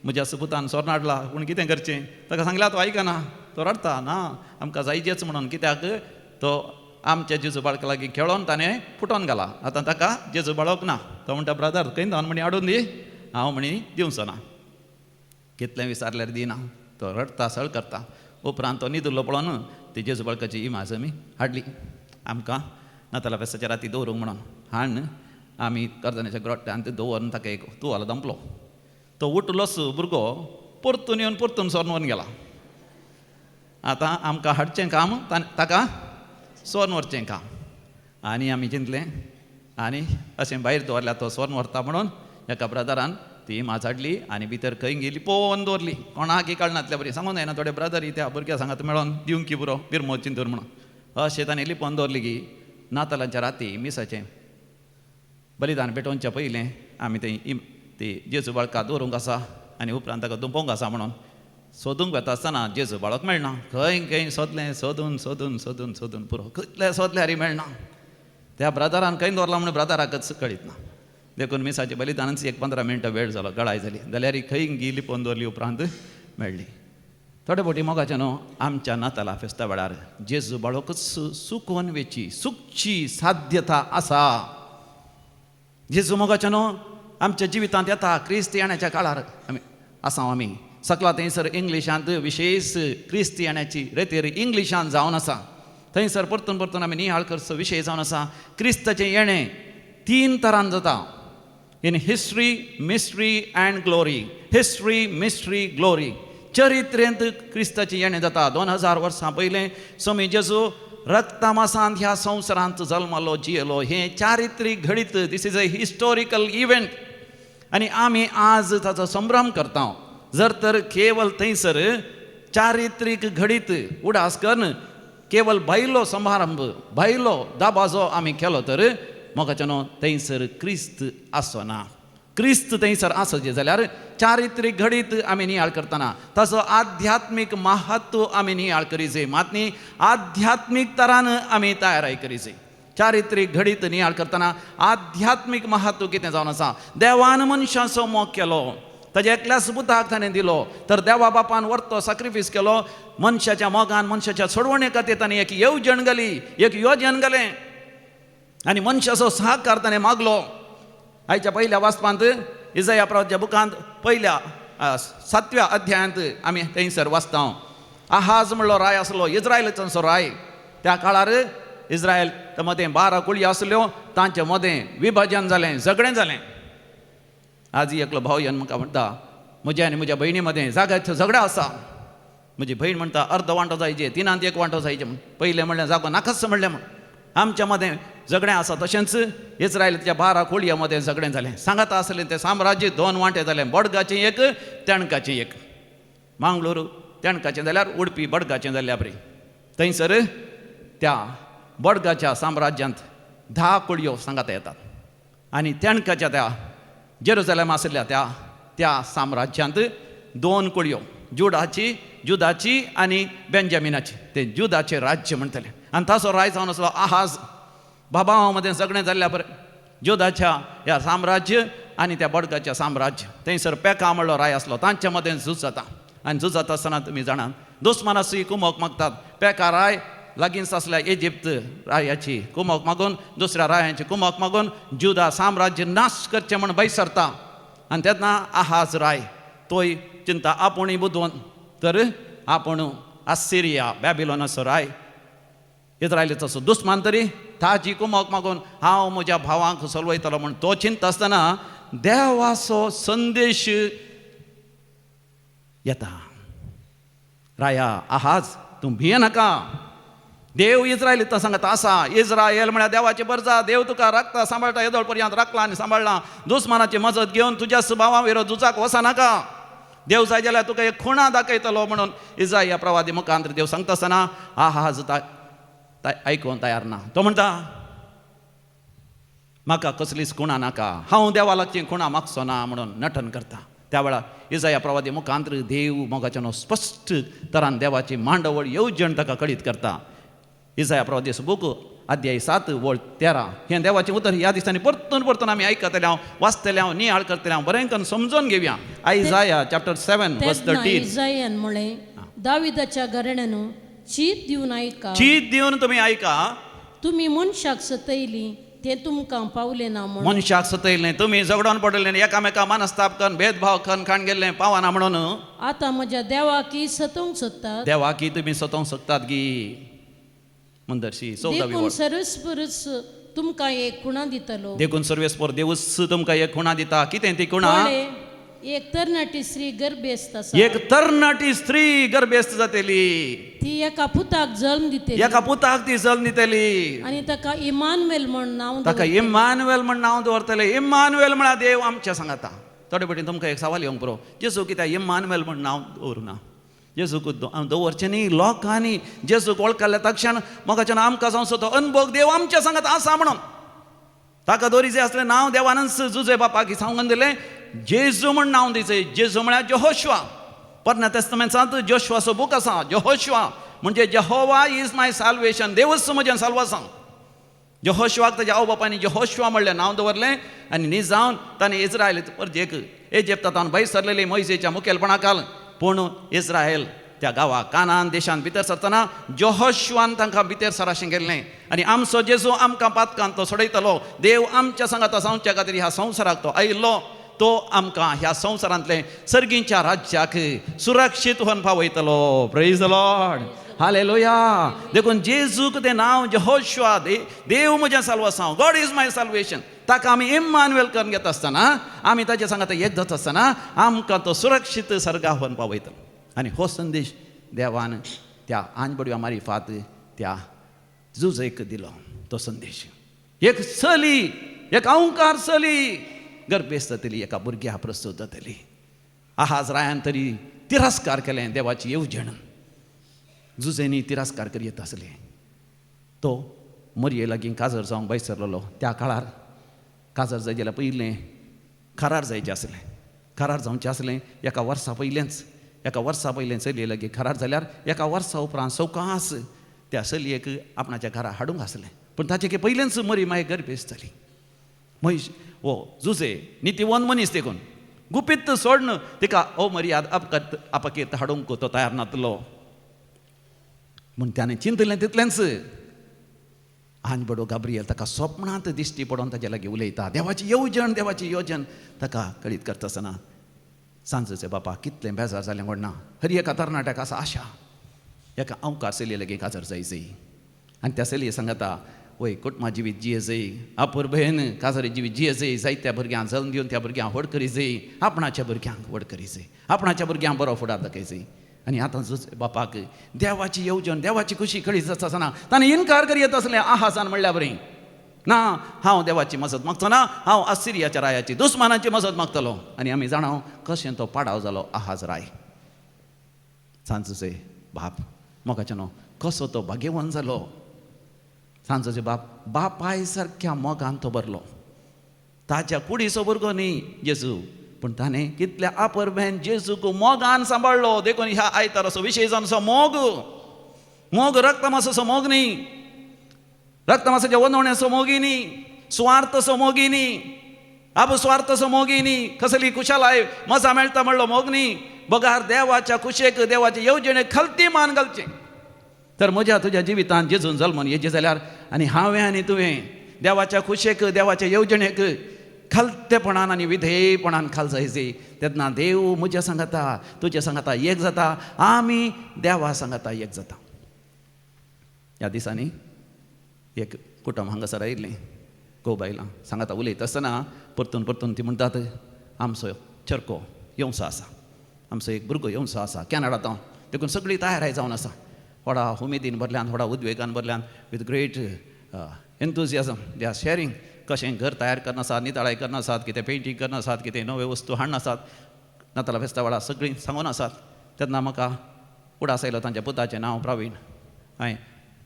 म्हज्या सुपुतान सोर्न हाडला पूण कितें करचें ताका सांगल्या तो आयकना तो रडता ना आमकां जायचेच म्हणून कित्याक तो आमच्या जेजू बाळका लागीं खेळोन ताणें फुटोन घाला आतां ताका जेजू बाळक ना तो म्हणटा ब्रदर खंय जावन म्हणी हाडून दी हांव म्हणी दिवचो ना कितलें विचारल्यार दिना तो रडता सळ करता उपरांत तो न्हिदुल्लो पळोवन ती जेजू बाळकाची इमाज आमी हाडली आमकां नाताला फेस्ताच्या राती दवरूंक म्हणून हाडून आमी कर्दनाच्या ग्रोट्यांत दवरून ताका एक तुवालो दंपलो तो उठलोच भुरगो परतून येवन परतून सोर्न व्हरून गेला आतां आमकां हाडचें काम ताका सोर्न व्हरचें काम आनी आमी चिंतलें आनी अशें भायर दवरल्या तो सोर्न व्हरता म्हणून एका ब्रदरान ती इमाज हाडली आनी भितर खंय गेली पोवन दवरली कोणाकय कळनातल्या बरी सांगून जायना थोडे ब्रदर त्या भुरग्या सांगात मेळोन दिवंक की पुरो बिरमो चिंतून म्हणून अशें ताणें लिपोवन दवरली की नातालांच्या राती मिसाचें बलिदान पेटोवच्या पयलें आमी थंय ती जेजू बाळका दवरूंक आसा आनी उपरांत ताका दुंपोवंक आसा म्हणून सोदूंक वता आसतना जेजू बाळक मेळना खंय सोदलें सोदून पुरो कितलें सोदल्यारय मेळना त्या ब्रदरान खंय दवरला म्हणून ब्रदराकच कळीत ना देखून मिसाचे बलिदानाच 15 मिनटां वेळ जालो गळाय जाली जाल्यार खंय गेली पोवन दवरली उपरांत मेळ्ळी थोडे फावटी मोगाचें न्हू आमच्या नाताला फेस्ता वेळार जेजू बाळकच सुकोवन वेची सुखची साध्यता आसा जेजू मोगाचें न्हू आमच्या जिवितांत येता क्रिस्त येण्याच्या काळार आमी सकला थंयसर इंग्लिशांत विशेश क्रिस्त येण्याची रेतीर इंग्लिशांत जावन आसा थंयसर परतून आमी नियाळ करचो विशय जावन आसा क्रिस्ताचें येणें 3 तरान जाता in history mystery and glory history mystery glory चरित्रेंत क्रिस्ताचें येणें जाता 2000 वर्सां पयलें स्वामी जेजू रक्तामासांत ह्या संवसारांत जल्मलो जियेलो हें चारित्रीक घडीत this is a historical event आनी आमी आज ताचो संभ्रम करता जर तर केवल थंयसर चारित्रीक घडीत उडास करून केवल भायलो समारंभ भायलो दाबाजो आमी केलो तर मोगाचें न्हू थंयसर क्रिस्त आसना क्रिस्त थंयसर आसचे जाल्यार चारित्रीक घडीत आमी नियाळ करतना ताचो आध्यात्मीक महत्व आमी नियाळ करीचे मात न्ही आध्यात्मीक तरान आमी तयाराय करीचे चारित्रीक घडीत नियाळ करतना आध्यात्मीक महत्व कितें जावन आसा देवान मनशाचो मोग केलो ताच्या एकल्या सुपुताक ताणें दिलो तर देवा बापान वर्तो सॅक्रिफायस केलो मनशाच्या मोगान मनशाच्या सोडवणे खातीर ताणें एक येवजण घाली एक योजन घालें आनी मनशाचो सहकार ताणें मागलो आयच्या पयल्या वाचपांत इसाया प्रवाच्या बुकांत पयल्या 7व्या अध्यायांत आमी थंयसर वाचता आहाज म्हणलो राय आसलो इस्रायलाचो राय त्या काळार इस्रायल मदें 12 कुळयो आसल्यो तांचे मदें विभाजन जालें झगडें जालें आज एकलो भाव येवन म्हाका म्हणटा म्हज्या आनी म्हज्या भयणी मदें जाग्याचो झगडो आसा म्हजी भयण म्हणटा अर्द वांटो जायचे 3 1 वांटो जायचे म्हण पयलें म्हणलें जागो नाकाच म्हणलें म्हण आमच्या मदें झगडें आसा तशेंच इस्रायलाच्या 12 कुळयां मदें झगडें जालें सांगता आसलें तें साम्राज्य 2 वांटे जालें बडगाचें एक तेणकाचें एक मांगलोर तेणकाचें जाल्यार उडपी बडगाचें जाल्ल्या बरी थंयसर त्या बडगाच्या साम्राज्यांत 10 कुळयो सांगाता येतात आनी तेणकाच्या त्या जेरुसलेम आसल्या त्या साम्राज्यांत 2 कुळयो जुदाची आनी बेंजामिनाची ते जुदाचें राज्य म्हणटलें आनी ताचो राय जावन आसलो आहाज बाबांवा मदें झगडें जाल्ल्या बरें जुदाच्या ह्या साम्राज्य आनी त्या बडगाच्या साम्राज्य थंयसर पेका म्हणलो राय आसलो तांच्या मदें झूज जाता आनी झूज जाता आसतना तुमी जाणात दुस्मानाची कुमक मागतात पेका राय लागींच आसल्या इजिप्त रायाची कुमक मागून दुसऱ्या रायांची कुमक मागून जुदा साम्राज्य नाश करचें म्हण भायर सरता आनी तेन्ना आहाज राय तोय चिंता आपुणूय बुदोवन तर आपूण आसिरिया बॅबिलोनाचो राय इस्रायलाचो दुस्मान तरी ताची कुमक मागून हांव म्हज्या भावांक चलवयतलो म्हण तो चिंता आसतना देवाचो संदेश येता राया आहाज तूं भियेनाका देव इस्रायलीत सांगता आसा इस्रायल म्हळ्यार देवाची बरजा देव तुका राखता सांबाळटा येदोळ पर्यंत राखला आनी सांबाळला दुस्मानाची मजत घेवन तुज्या भावा विरोध झुजाक वचनाका देव जाय जाल्यार तुका एक खुणा दाखयतलो म्हणून इसाया प्रवादी मुखांत देव सांगता आसतना आहाज आयकून तयार ना तो म्हणटा म्हाका कसलीच खुणा नाका, हांव देवा लागची खुणा मागचो ना म्हणून नटन करता. त्या वेळा इजाया प्रवादी मुखांतर देव मोगाच्यानो स्पश्ट तरान देवाची मांडवळ येवजण ताका कळीत करता. इजाया प्रवादीचो बूक अध्याय 7 वळ 13 हें देवाचें उतर ह्या दिसांनी परतून परतून आमी आयकतले, हांव वाचतले, हांव नियाळ करतले, हांव बरें करून समजून घेवया. आयजाया चॅप्टर 7 वर्स 13. इजायान म्हळें, दाविदाच्या घराण्यानो चीत दिवन ऐका, चीत दिवन तुमी आयका, तुम्ही मनशाक सतयली ते तुमकां पावले ना म्हणून. मनशाक सतयलें, तुमी झगडोन पडलें, एकामेका मनस्ताप करून भेदभाव करून खाण गेल्लें पावना म्हणून आता म्हज्या देवाकी सतोवंक सोदतात. देवा की तुमी सतोवंक शकतात गी. मुंदरशी 14वी देखून वळ. सरस्परस तुमकां एक खुणा दितलो. देखून सर्वेस्पर देवूच तुमकां एक खुणा दिता. कितें ती खुणा? पळय, एक तरणाटी स्त्री गर्भेस्त आसा, एक तरणाटी स्त्री गर्भेस्त जातेली, ती एका पुताक जल्म दितेली एका पुताक ती जल्म दितेली, आणि ताका इमानुएल म्हण नांव ताका इम्मानुएल म्हण नांव दवरतले. इम्मानुएल म्हळ्यार देव आमच्या सांगाता. थोडे फावटी तुमकां एक सवाल येवंक पुरो, जेजू कित्याक इम्मानुएल म्हण नांव दवरुना? जेजूक दवरचें न्ही, लोकांनी जेजूक वळखल्या तक्षण मोगाच्यान आमकां जावचो तो अनुभव देव आमच्या सांगात आसा म्हणून ताका दवरीचें असलें नांव देवानच जुजे बापाक सांगून दिलें. जेजू म्हण नांव दिवचें. जेजू म्हळ्यार यहोशुआ. पोरण्या तेस्तामेंतांत जोशुआचो बूक आसा. यहोशुआ म्हणजे यहोवा इज माय साल्वेशन, देवच म्हजें साल्वासां. यहोशुआक ताच्या आवय बापायनी यहोशुआ म्हणलें नांव दवरलें आनी न्ही जावन ताणें इस्रायल परजेक इजिप्तांत भायर सरलेली मोइसेच्या मुखेलपणाखाल. पूण इस्रायल त्या गांवा कानान देशांत भितर सरतना यहोशुआन तांकां भितर सराशें गेल्लें आनी आमचो जेजू आमकां पातकांत तो सोडयतलो. देव आमच्या सांगात सांगच्या खातीर ह्या संवसाराक तो आयिल्लो. तो आमकां ह्या संवसारांतले सर्गींच्या राज्याक सुरक्षीत होवन पावयतलो. Praise the lord, hallelujah. देखून जेजूक तें नांव यहोशुआ, देव म्हजें साल्वासांव, गॉड इज माय साल्वेशन. ताका आमी इम्मानुएल करून घेता आसतना, आमी ताच्या सांगात एक जाता आसतना आमकां तो सुरक्षीत सर्गा व्हरून पावयतलो. आनी हो संदेश देवान त्या आंजबडव्या मारिफात त्या जुजेक दिलो. तो संदेश एक चली, एक अवंकार चली गर्भेस्त जातली, एका भुरग्या प्रस्तुत जातली. आहाज रायान तरी तिरस्कार केलें देवाची येवजण. जुजेनी तिरस्कार करी येता आसले. तो मरये लागीं काजर जावंक भायर सरलेलो. त्या काळार काजर जाय जाल्यार पयलें करार जायचें आसलें. करार जावचें आसलें एका वर्सा पयलें चलये लागीं करार जाल्यार एका वर्सा उपरांत सवकास त्या चलयेक आपणाच्या घरा हाडूंक आसलें. पूण ताचे पयलेंच मरी मागीर गर्भेस्त जाली. महेश वो जुजे नितीवन मनीस देखून गुपीत सोडन तिका अमर्याद अपकीत हाडूंक तो तयार नासलो. म्हूण त्याने चिंतलें तितलेंच आंजबडो गाब्रियल ताका स्वप्नांत दिश्टी पडोन ताचे लागीं उलयता. देवाची येवजण ताका कळीत करता आसतना सांजेचे बापा कितलें बेजार जालें म्हणना. हरी एका तरणाट्याक आसा आशा, एका अवंकार चलये लागीं काजर जायचीं. आनी त्या चलये सांगता, वय कुटुंबा जिवीत जियेजय, आपुरबेन काजरी जिवीत जियेजय, जायत्या भुरग्यांक जल्म दिवन त्या भुरग्यांक व्हड करीजय, आपणाच्या भुरग्यांक व्हड करीजय, आपणाच्या भुरग्यांक बरो फुडार दाखयजय. आनी आतां बापाक देवाची येवजण, देवाची खुशी कळीत जाता आसतना ताणें इन्कार करी येता आसलें. आहाजान म्हणल्या बरें ना, हांव देवाची मजत मागचो ना, हांव असिरियाच्या रायाची दुस्मानाची मजत मागतलो. आनी आमी जाणाव कशें तो पाडाव जालो आहाज राय. सांजेचे बाप मोगाच्यानो कसो तो भाग्यवान जालो. सांजेचे बापाय सारक्या मोगान तो भरलो. ताच्या कुडीचो भुरगो न्ही जेजू, पूण ताणें कितल्या आपुरबेन जेजूक मोगान सांबाळलो. देखून ह्या आयताराचो विशय जावन असो मोग रक्तमासाचो मोग न्ही, रक्तमासाच्या वंदवण्याचो मोगी न्ही, स्वार्थचो मोगी न्ही, अपस्वार्थचो मोगी न्ही, कसली कुशालाय मजा मेळटा म्हणलो मोग न्ही. बगार देवाच्या कुशेक, देवाच्या येवजणेक खलती मान घालचें. तर म्हज्या तुज्या जिवितांत जेजून जल्मून येजे जाल्यार आनी हांवें आनी तुवें देवाच्या खुशेक, देवाच्या येवजणेक खालतेपणान आनी विधेयपणान खाल जायचे. तेन्ना देव म्हज्या सांगाता, तुज्या सांगाता एक जाता, आमी देवा सांगाता एक जाता. ह्या दिसांनी एक कुटुंब हांगासर आयिल्लें गोबायलां सांगाता उलयता आसतना परतून ती म्हणटात, आमचो चरको येवचो आसा, आमचो एक भुरगो येवचो आसा कॅनडांत. देखून सगळीं तयाराय जावन आसा. थोडा उमेदीन भरल्यान, थोडा उद्वेगान भरल्यान, with great enthusiasm they are sharing. कशें घर तयार करना आसात, नितळाय करना आसात, कितें पेंटींग करना आसात, कितें नवे वस्तू हाडना आसात, नाताला फेस्ता वेळार सगळीं सांगून आसात. तेन्ना म्हाका उडास आयलो तांच्या पुताचें नांव प्रवीण. हांवें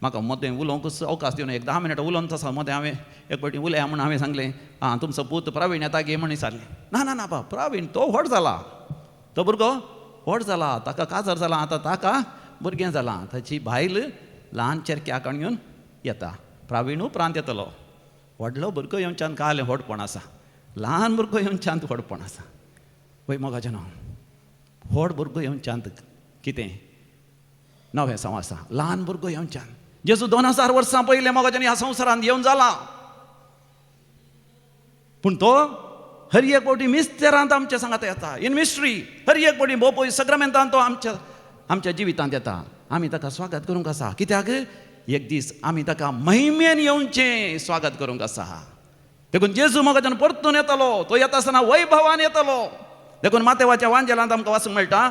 म्हाका मदें उलोवंकच अवकाश दिवन एक 10 मिनटां उलोवन तसा मदें हांवें एक फावटी उलया म्हणून हांवें सांगलें आं तुमचो पूत प्रवीण येता गे म्हण विचारलें ना ना ना बा प्रवीण तो व्हड जाला तो भुरगो व्हड जाला ताका काजर जाला आतां ताका भुरगें जालां ताची बायल ल्हान चेरक्याक घेवन येता प्रवीण उपरांत येतलो व्हडलो भुरगो येवच्यान काय जालें व्हडपण आसा ल्हान भुरगो येवच्यान व्हडपण आसा पळय मोगाचें न्हू व्हड भुरगो येवच्यान कितें नवें संव आसा ल्हान भुरगो येवच्यान जेजू 2000 वर्सां पयलें मोगाच्यान ह्या संवसारांत येवन जाला पूण तो हर एक फावटी मिस्तेरांत आमच्या सांगात येता इन मिस्ट्री हर एक फावटी भोव पळय सग्रमेंतान तो आमच्या जिवितांत येता आमी ताका स्वागत करूंक आसा कित्याक एक दीस आमी ताका महिमेन येवचें स्वागत करूंक आसा देखून जेजू मोगाच्यान परतून येतलो तो येता आसतना वैभवान येतलो देखून मातेवाच्या वांजेलांत आमकां वाचूंक मेळटा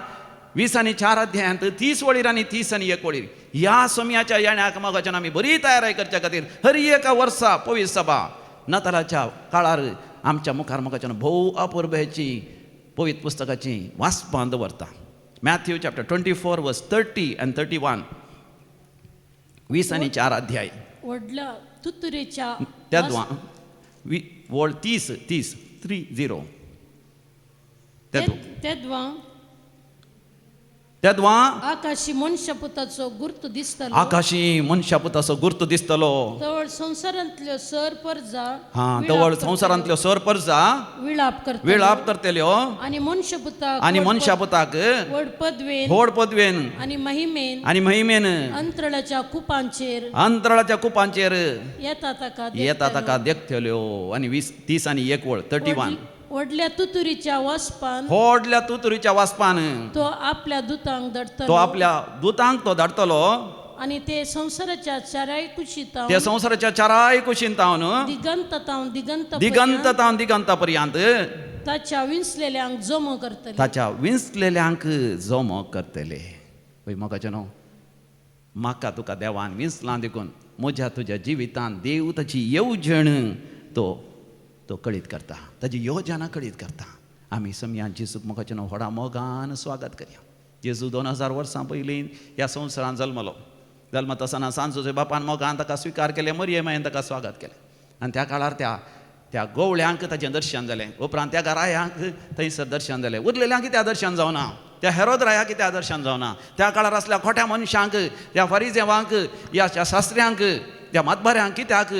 20 आनी 4 अध्यायांत 30 वळीर आनी 30 आनी 1 वळीर ह्या समयाच्या येण्याक मोगाच्यान आमी बरी तयारी करच्या खातीर हर एका वर्सा पवित्र सभा नातालाच्या काळार आमच्या मुखार मोगाच्यान भोव अपुर्बेची पवित्र पुस्तकाची वाचपां दवरता मॅथ्यू चॅप्टर 24 वर्स 30 and 31 20 आनी 4 अध्याय व्हडल्या तुतुरेच्या तेदवा वळ 30 तेदवा आकाशी मनशापुताचो गुर्त दिसतलो आकाशी मनशापुताचो गुर्त दिसतलो तवळ संसारांतल्यो सर परजा तवळ संसारांतल्यो सर परजा विळाप करतल्यो आणि मनशापुताक व्हड पदवेन आणि महिमेन अंतराळाच्या कुपांचेर येता ताका देखतल्यो आणि 30 आनी 1 वळ 31 व्हडल्या तुतुरीच्या वासपान तो आपल्या दुतांक धाडटलो आणि ते संसाराच्या चाराय कुशींत दिगंत पर्यंत ताच्या विंसलेल्यांक जमो करतले पळय मोगाचें न्हू म्हाका तुका देवान विंसलां देखून म्हज्या तुज्या जिवितांत देव ताची येवजण तो कळीत करता ताची योजना कळीत करता आमी समयान जेजूक मोगाचें न्हू व्हडा मोगान स्वागत करया जेजू 2000 वर्सां पयलीं ह्या संवसारांत जल्मत आसतना सांजोच्या बापान मोगान ताका स्विकार केलें मरियमायेन ताका स्वागत केलें आनी त्या काळार त्या गोवळ्यांक ताचें दर्शन जालें उपरांत त्या घरायांक थंयसर दर्शन जालें उरलेल्यांक कित्याक दर्शन जावना त्या हेरोद राया कित्याक दर्शन जावना त्या काळार आसल्या खोट्या मनशांक त्या फरिजेवांक ह्या शास्त्र्यांक त्या मातबाऱ्यांक कित्याक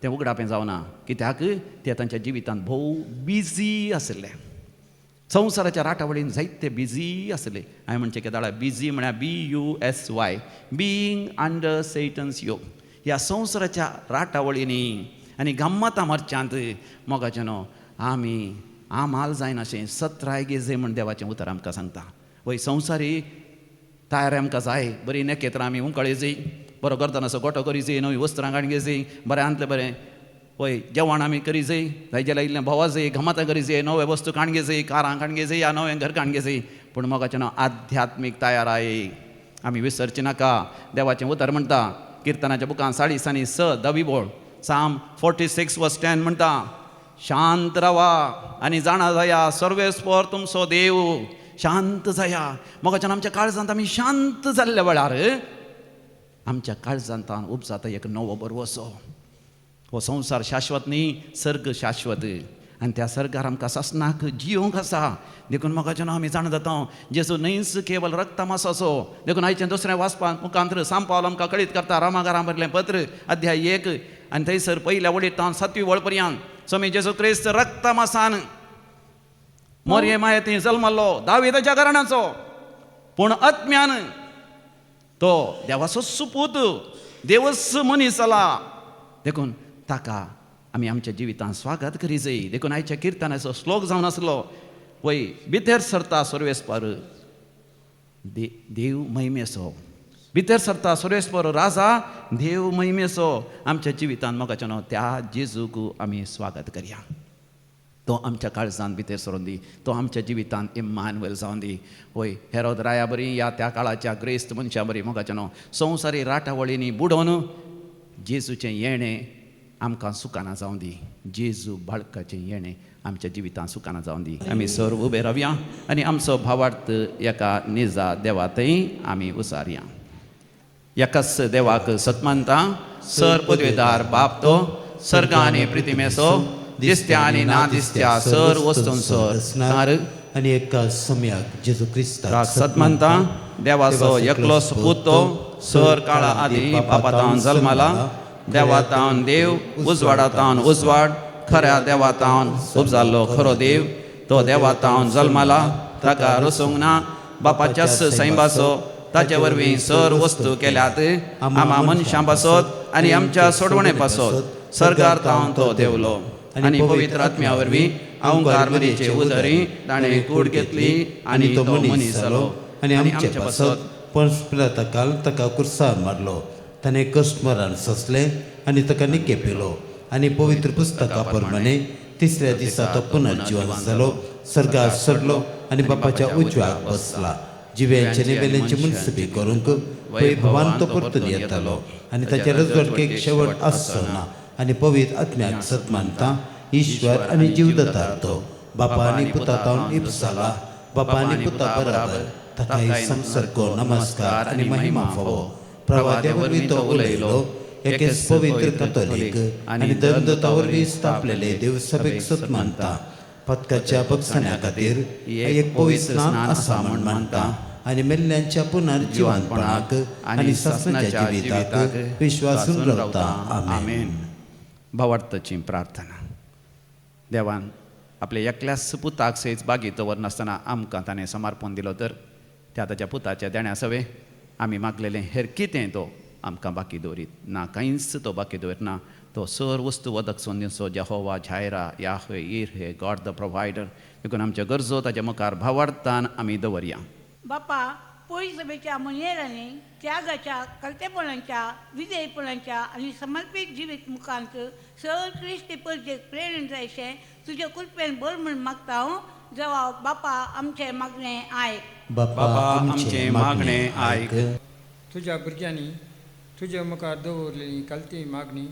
तें उगडापें जावना कित्याक ते तांच्या जिवितांत भोव बिजी आसले संवसाराच्या राटावळीन जायते बिजी आसले हांवें म्हणचें केदाळा बिजी म्हळ्यार BUSY being under Satan's yoke ह्या संवसाराच्या राटावळींनी आनी गम्मतां मारच्यांत मोगाचें न्हू आमी आमाल जायन अशें सत्राय गेजे म्हण देवाचें उतर आमकां सांगता वय संवसारी तयार आमकां जाय बरी नेकेत्रां आमी उंकळे जाय बरो गर्दनाचो गोठो करी जाय नवी वस्त्रां घालून जाय बऱ्यांतलें बरें पळय जेवण आमी करी जाय जाय जाल्यार इल्लें भोंवा जाय घमातां करी जाय नवे वस्तू काणगे जाय कारां काणगे जाय या नवें घर काणगे जाय पूण मोगाचें न्हू आध्यात्मीक तयाराय आमी विसरची नाका देवाचें उतर म्हणटा किर्तनाच्या बुकान 6:6 10 बोळ Psalm 46 verse 10 म्हणटा शांत रावा आनी जाणा जाया सर्वेस्पर तुमचो देव शांत जाया मोगाच्यान आमच्या काळजांत आमी शांत जाल्ल्या वेळार आमच्या काळजांतान उपजाता एक नवो बरवसो हो संवसार शाश्वत न्ही सर्ग शाश्वत आनी त्या सर्गार आमकां ससनाक जियोंक आसा देखून मोगाचें आमी जाण जाता जेजू न्हयच केवल रक्तमासाचो देखून आयचें दुसरें वाचपाक मुखांतर सांब पावल आमकां कळीत करता रामागारां बरयलें पत्र अध्याय 1 आनी थंयसर पयल्या वळीर तावन 7वी वळ पर्यंत स्वामी जेजू क्रिस्त रक्तमासान मोरये मायेंत जल्मल्लो दाविदाच्या घराण्याचो पूण आत्म्यान तो देवाचो सुपूत देवच मनीस जाला देखून ताका आमी आमच्या जिवितांत स्वागत करी जाय देखून आयच्या किर्तनाचो श्लोक जावन आसलो वय भितर सरता सर्वेस्पर देव महिमेचो भितर सरता सर्वेस्पर राजा देव महिमेचो आमच्या जिवितांत मोगाचें न्हू त्या जेजूक आमी स्वागत करया तो आमच्या काळजांत भितर सरून दी तो आमच्या जिवितांत इम्मानुएल जावन दी वय हेरोद राया बरी या त्या काळाच्या ग्रेस्त मनशां बरी मोगाचें न्हू संवसारी राटावळींनी बुडोवन जेजूचें येणें आमकां सुखाना जावन दी जेजू बाळकाचें येणें आमच्या जिवितांत सुखाना जावन दी आमी सर्व उबे रावया आनी आमचो भावार्थ एका निजा देवा थंय आमी उसारया एकच देवाक सत्मानता सर पदवेदार बाप तो सर्ग आनी प्रितिमेसो दिसत्या आनी ना दिसत्या सर वस्तूंसो असणार आणि एका सम्याक जेजू क्रिस्ताक सत्मानता देवाचो एकलो सपूत तो सर काळा आदी बापातावन जल्माला देवातावन देव उजवाडातावन उजवाड खऱ्या देवातावन उपजाल्लो खरो देव तो देवातावन जल्माला ताका रसूंक ना बापाच्याच सैंबाचो ताचे वरवीं सर वस्तू केल्यात आमा मनशां पासत आनी आमच्या सोडवणे पासत सर्गार तावन तो देवलो आनी पवित्र आत्म्या वरवीं अवंकार मरीचे उदरी ताणें कूड घेतली आनी तो मनीस जालो आणि आमचे पासत पंच पिलाताकाल ताका कुर्सार मारलो ताणें कश्ट मरण सोंसलें आनी ताका निके पिलो आनी पवित्र पुस्तका प्रमाणे तिसऱ्या दिसा तो पुनर्जीवन जालो सर्गार सरलो आनी बापाच्या उजव्याक बसला जिव्यांचे नेबेल्यांची मुनसिबी करूंक वैभवान तो परतून येतालो आनी ताच्या रजवडकेक शेवट आसचो ना आनी पवित्र आत्म्याक सत्मानता ईश्वर आनी जीवदतार तो बापा आनी पुता तावन इप्साला बापा आनी पुता बराबर ताकाय संसर्गो नमस्कार आनी महिमा फावो प्रवाद्या वरवीं तो उलयलो एकेच पवित्र कॅथोलीक आनी धर्मदूता वरवीं स्थापलेले देव सभेक सत्मानता पदकाच्या बक्षाण्या खातीर एक पवित्र स्नान आसा म्हण मानता आनी मेल्ल्यांच्या पुनर्जीवनपणाक आनी सासणाच्या जिविताक विश्वासून रावता आमेन. भावार्थाची प्रार्थना. देवान आपल्या एकल्याच पुताक सयच बागीत दवरनासतना आमकां ताणें समर्पण दिलो तर त्या ताच्या पुताच्या देण्या सवे आमी मागलेलें हेर कितें तो आमकां बाकी दवरीत ना कांयच तो बाकी दवरना तो सर वस्तू वदक सोंदिसो जेहोवा झायरा याहवे ईर हे गॉड द प्रोवायडर देखून आमच्यो गरजो ताच्या मुखार भावार्थान आमी दवरया. बापा पोळी सभेच्या मनयेरांनी त्यागाच्या कलतेपणांच्या विधेयपणांच्या आणि समर्पित जिवीत मुखांत सर क्रिस्ती परजेक प्रेरण जायशें तुजे कृपेन बर म्हण मागता हांव जेव्हा बापा आमचे मागणें आयक. बापा आमचे मागणें आयक. तुझ्या भुरग्यांनी तुझे मुखार दवरलेली कालती मागणी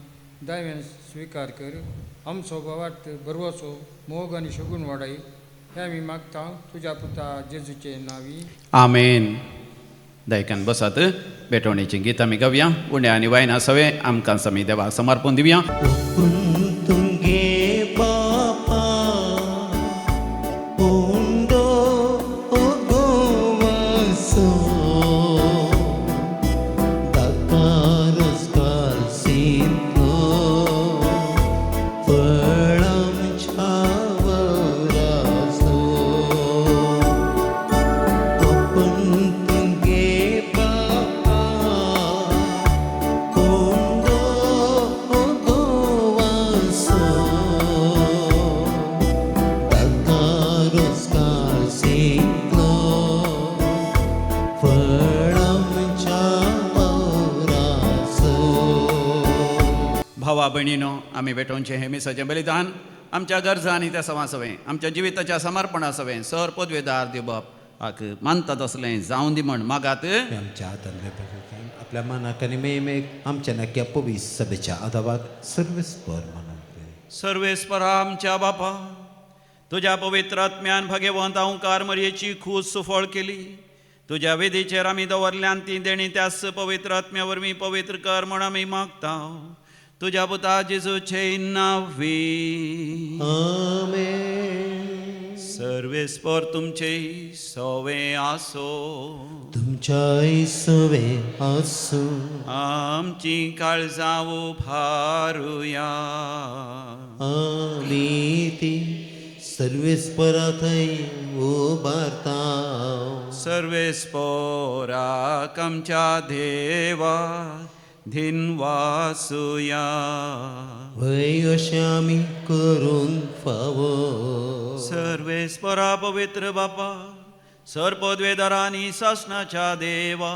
दाव्यान स्विकार कर आमचो भावार्थ बरवचो मोग आनी शगून वाडय हें आमी मागता तुज्या पुता जेजूचे नांवी आमेन. दयकान बसात बेटवणीची गीत आमी गावया उण्या आनी वायना सवे आमकां आमी देवाक समर्पण दिवया. तुंगे बापा ओंडो गोवासो दातारस्कार सिंधो फळम छावरासो ओपन तुंगे बापा ओंडो गोवासो दातारस्कार सिंधो फळम छावरासो. भावा भयणीनो आमी बेटोवचें हें मिसाचें बलिदान आमच्या गरजा आनी त्या समासवें आमच्या जिविताच्या समर्पणा सवें सर पदवेदार दिवपाक मानता तसलें जावं दी म्हण मागात. आमच्या हातांतले आपल्या मनाक आनी मेमेक आमच्या नक्या पवीस सभेच्या आदावाक सर्वेस्पर म्हणून सर्वेस्परा आमच्या बापा तुज्या पवित्र आत्म्यान भगवंत ओंकार मरयेची खूस सुफळ केली तुज्या वेदीचेर आमी दवरल्यान ती देणी त्याच पवित्र आत्म्या वरवीं पवित्र कर म्हण आमी मागता तुज्या पुता जेजूचे नांवी. आमेन. सर्वेस्पर तुमचे सवे आसो तुमच्या सवे आसो आमची काळजां उभारुया आमी ती सर्वेस्पराथय उबारता. सर्वेस्पोराक आमच्या देवा धिनवासुया. वय अशें आमी करूंक फावो. सर्वेस्परा पवित्र बापा सर पदवेदारांनी शासनाच्या देवा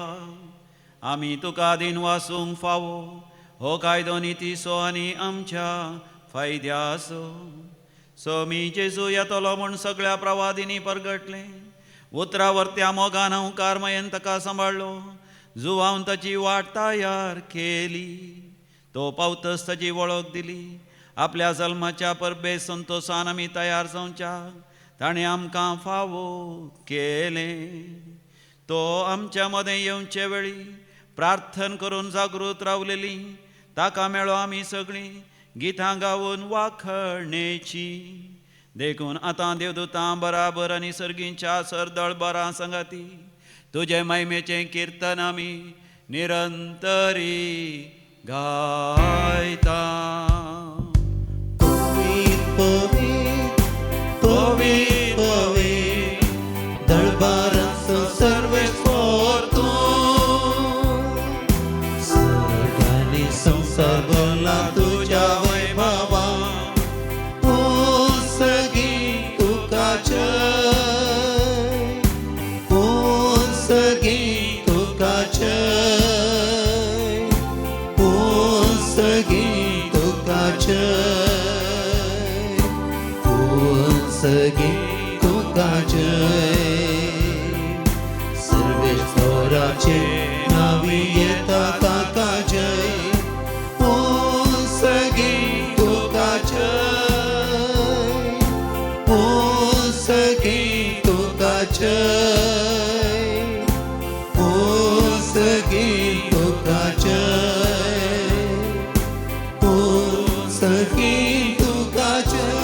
आमी तुका दिन वासूंक फावो हो कायदो नितीसो आनी आमच्या फायद्यासो. सो मी जेजू येतलो म्हूण सगळ्या प्रवादिनी परगटलें उतरावरत्या मोगान हांव कारमयेन ताका सांबाळलो जुवान ताची वाट तयार केली तो पावतस ताची वळख दिली आपल्या जल्माच्या परबे संतोषान आमी तयार जावच्याक ताणें आमकां फावो केलें. तो आमच्या मदें येवचे वेळी प्रार्थन करून जागृत रावलेली ताका मेळो आमी सगळीं गितां गावून वाखणेची. देखून आतां देवदूतां बराबर आनी सर्गींच्या सरदळ बरां संगाती तुजे महिमेचें कीर्तन आमी निरंतरी गायता. पवित्र पवित्र दरबाराचो सर्वेस्वर तूं. सर्ग आनी संसार भरला तुज्या वैभवान. सगळीं तुका जय, सगळीं तुका जय, सगळीं तुका जय, सगळीं तुका जय. सर्वेश्वराचे नावी येता ताका जय. सगळीं तुका जय, सगळीं तुका जय, सगळीं तुका जय, सगळीं तुका जय.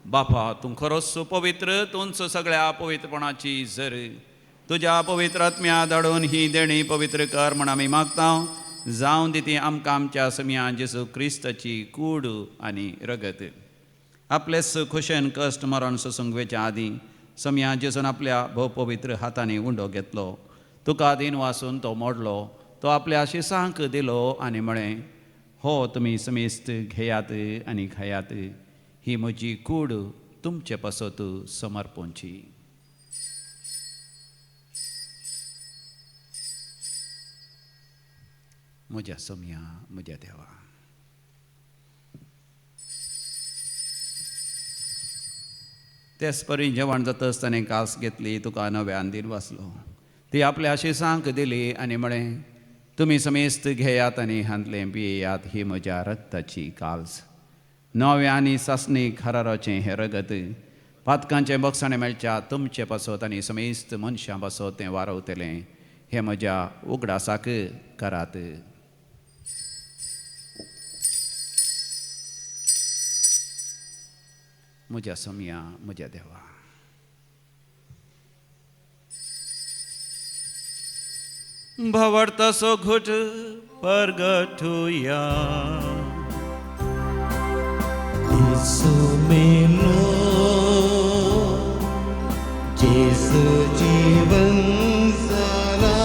बापा तूं खरोच पवित्र, तूंच सगळ्या पवित्रपणाची झर. तुज्या पवित्र आत्म्या धाडून ही देणी पवित्र कर म्हण आमी मागता. जावं दिती आमकां आमच्या समिया जेजू क्रिस्ताची कूड आनी रगत. आपलेच खुशेन कश्ट मरण सुसंगवेच्या आदीं समिया जेजून आपल्या भोव पवित्र हातांनी उंडो घेतलो. तुका दिन वासून तो मोडलो, तो आपल्या शिसांक दिलो आनी म्हळें, हो तुमी समेस्त घेयात आनी खायात. ही म्हजी कूड तुमचे पासत समर्पोवची. म्हज्या समिया म्हज्या देवा. तेच परी जेवण जातच ताणें कास घेतली, तुका नव्यान दिन वाचलो. ती आपल्या शिसांक दिली आनी म्हळें, तुमी समेस्त घेयात आनी हांतलें पियेयात. ही म्हज्या रक्ताची काल्स. नव्या आनी सासणीक हराराचें हें रगत पातकांचें बक्षाणें मेळच्या तुमचे पासत आनी समेस्त मनशां पासत तें वारवतलें. हें म्हज्या उगडासाक करात. म्हज्या समिया म्हज्या देवा. भवडतसो घुट परगटुया. येसू मेलो, जेसू जीवन जाला,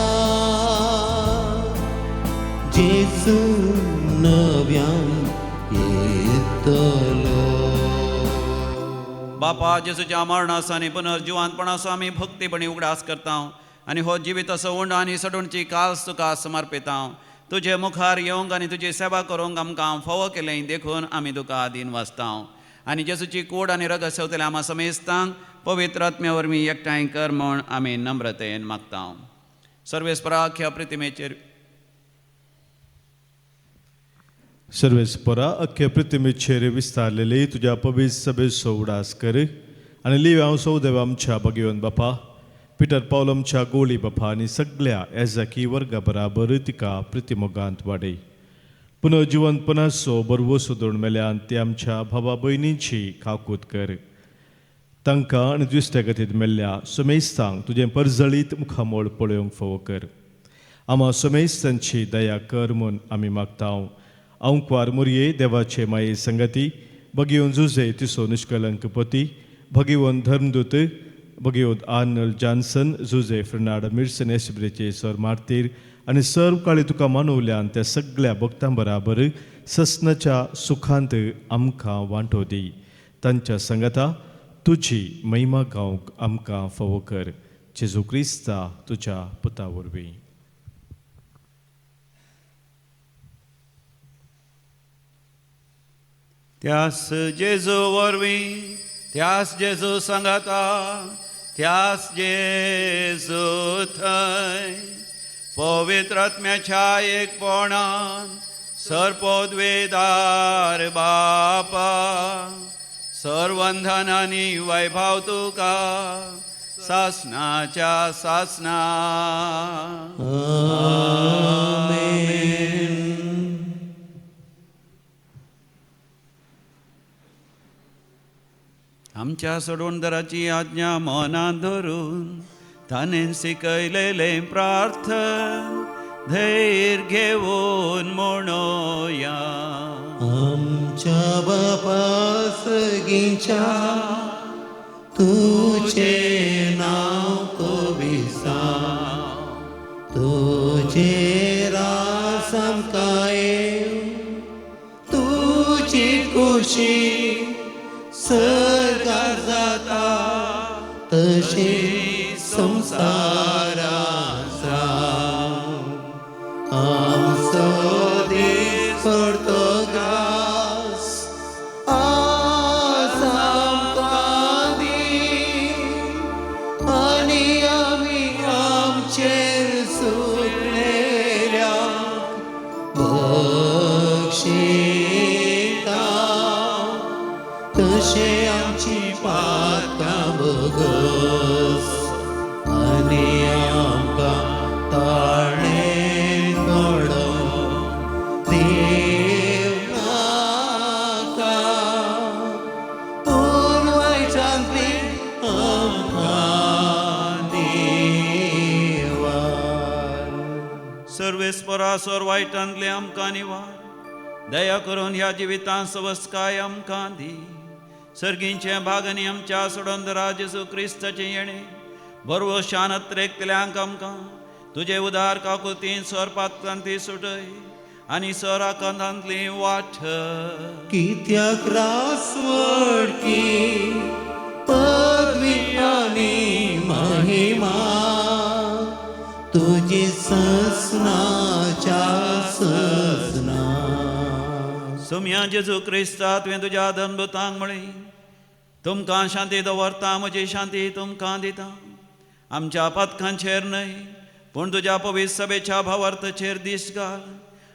जेसू नव्यान येतलो. बापा जेजूच्या मरणाचो आनी पुनर्जिवांतपणाचो आमी भक्तीपणी उगडास करता आनी हो जिवीत असो उंड आनी सडूणची काल्स तुका समर्पिता. तुजे मुखार येवंक आनी तुजी सेवा करूंक आमकां फावो केलें देखून आमी तुका आदीन वाचता. आनी जेजूची कूड आनी रगत सेवतले आमा समेस्तांक पवित्र आत्म्या वरवीं एकठांय कर म्हूण आमी नम्रतेन मागता. सर्वेस्पराख्या प्रतिमेचेर सर्वेस्परा अख्खे प्रतिमेचेर विस्तारलेली तुज्या पवित्र सभेचो उडास कर आनी लिव्यांव देव आमच्या भगवंत बापा पिटर पावल आमच्या गोळी बापा आनी सगळ्या येजाकी वर्गा बराबर तिका प्रतिमोगांत वाडय. पुनर्जिवंतपणाचो बरवो सोदून मेल्यान ते आमच्या भावा भयणींची खाकूत कर. तांकां आनी दुसऱ्या गतींत मेल्ल्या समेस्तांक तुजें परजळीत मुखामोळ पळोवंक फावो कर. आमा समेस्तांची दया कर म्हूण आमी मागता. अंकवार मुरये देवाचे माये संगती, भगिवन जुजे तिसो निश्कलंक पती, भगिवन धर्मदूत, भगिवन आर्नल्ड जॉन्सन, जुजे फ्रेनार्ड मिर्सन एसब्रेचे सर मार्तीर आनी सर्व काळी तुका मानवल्यान त्या सगळ्या भक्तां बराबर ससनाच्या सुखांत आमकां वांटो दी. तांच्या संगता तुजी महिमा गावंक आमकां फावो कर. जेजू क्रिस्ता तुज्या पुता वरवीं. त्यास जेजू वरवीं, त्यास जेजू सांगाता, त्यास जेजू थंय पवित्र आत्म्याच्या एकपणान सरपोद्वेदार बापा सर्वंधन आनी वैभव तुका सासनाच्या सासना. आमच्या सोडवणदाराची आज्ञा मनात धरून ताणें शिकयलेलें प्रार्थन धैर्य घेऊन म्हणोया. आमच्या बापा सगींच्या तुझे नाव कविसा तुझे रास आमकांय तुझी खुशी सरकार जाता तशी संसारात आमचो दीस पडतो ग्रास आज आमकां दी आनी आमी आमचेर सुकलेल्याक बक्षिता तशे आमची पातकां बगस आनी आमकां ताळें पडो देव नाका पूण वायटांतली आमकां निवार. सर्वेस्परासोर वायटांतले आमकां निवार. दया करून ह्या जिवितांत सवस्काय आमकां दी. सर्गींचे भागनी आमच्या सोडवणदारा जेजू क्रिस्ताचे येणे बरो शानत रेखतल्यांक आमकां तुजे उदार काकुतीन सर पात्रांतली सुटय आनी सर आकांतांतली वाठ. कित्याक रासवडकी पदवी आनी महिमा तुजी ससनाच्या ससना. सुम्या जेजू क्रिस्ता तुवें तुज्या अदभुतांक म्हळी तुमकां शांती दवरता म्हजी शांती तुमकां दिता. आमच्या पथकांचेर न्हय पूण तुज्या पवित्र सभेच्या भावार्थाचेर दीस घाल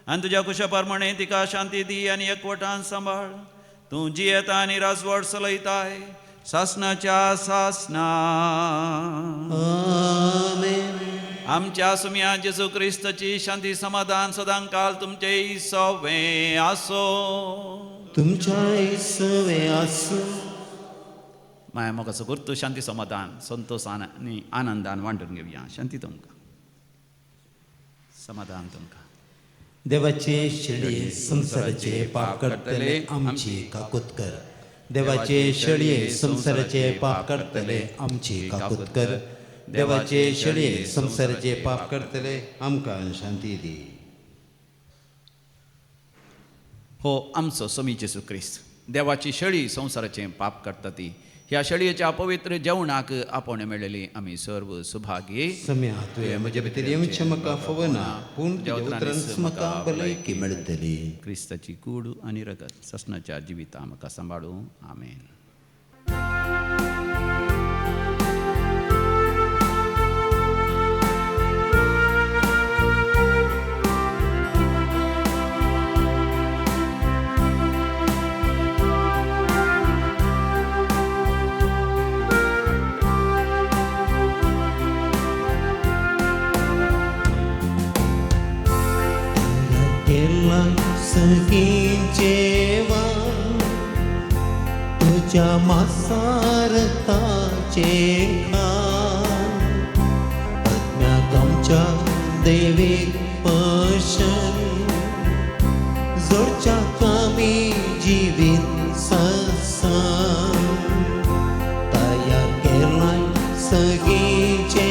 आनी तुज्या कुशा प्रमाणे तिका शांती दी आनी एकवटान सांबाळ. तूं जियेता आनी राजवट चलयताय सासनाच्या सासना. आमच्या सुम्या जेजू क्रिस्ताची शांती समाधान सदां काल तुमचे सवे आसो. तुमच्या सवे आसो. माया म्हाका सगळं शांती समाधान संतोषान आनी आनंदान वांटून घेवया. शांती तुमकां समाधान तुमकां. देवाचे शेळये संसाराचे पाप करतले आमची काकूत कर. देवाचे शेळये संसाराचे पाप करतले आमची काकूत कर. देवाचे शेळये संसाराचे पाप करतले आमकां शांती दी. हो आमचो स्वामी जेजू ख्रिस्त देवाची शेळी संसाराचें पाप करता ती. ह्या शेळयेच्या पवित्र जेवणाक आपण मेळिल्ली आमी सर्व सुभागी. सम्या तुवें म्हजे भितर येवचें म्हाका फवना पूण तुज्या उतरांच म्हाका भलायकी मेळटली. क्रिस्ताची कूड आनी रगत ससनाच्या जिवितां म्हाका सांबाळूं. आमेन. सगींचे तुझ्या मासारताचे अज्ञात आमच्या देवीक पशन जोडच्या कमी जिवीत ससन तयार केलाय सगींचे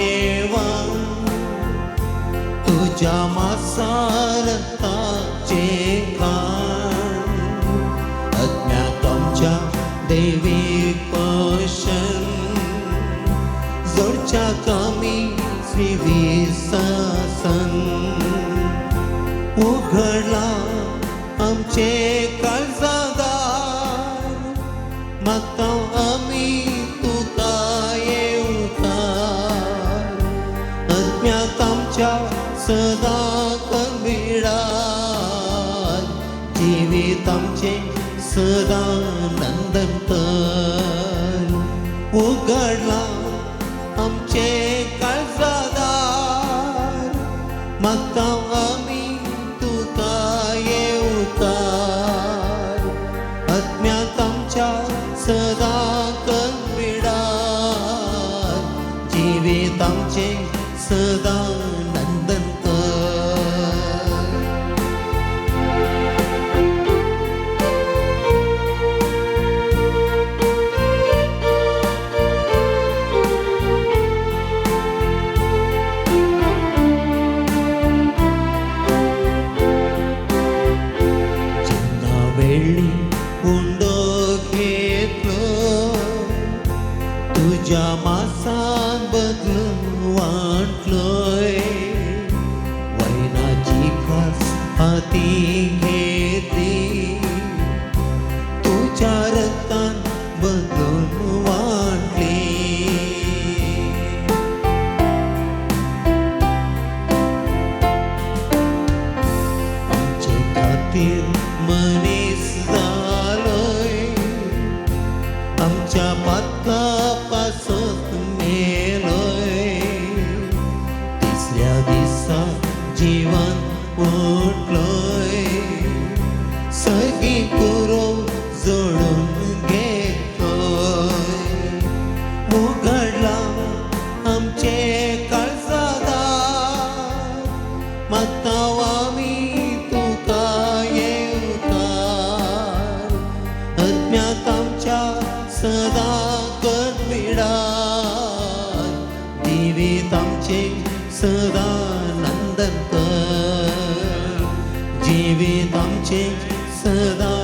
तुझ्या मासारताचे अज्ञात आमच्या देवीक पशन जोडच्या कमी श्रीविसन उघडला आमचे काळजादार मागता आमी तुका येवकार. अज्ञात आमच्या सदा कबिडार जिवीत आमचे सदा नंदन कर. उघडला आमचे काळजादार मागता आमी तुका येवकार अज्ञात आमच्या सदा कविडार जिवीत आमचे सदा नंदन वेळी हुंडो घेतलो तुझ्या मासान बदलून वाटलोय वैनाची खास हाती घेतली तुझ्या रक्तान बदलून वाटली आमचे खातीर मनीस जालोय आमच्या पातका पासून मेलोय तिसऱ्या दिसा जीवन उठलोय सगळी कुरो जोडून घेतलोय उघडला आमचे काळजादार मागता आमी तुका येवकार अज्ञात आमच्या सदा गडबिडार जिवीत आमचे सदा नंदन कर जिवीत आमचे सदा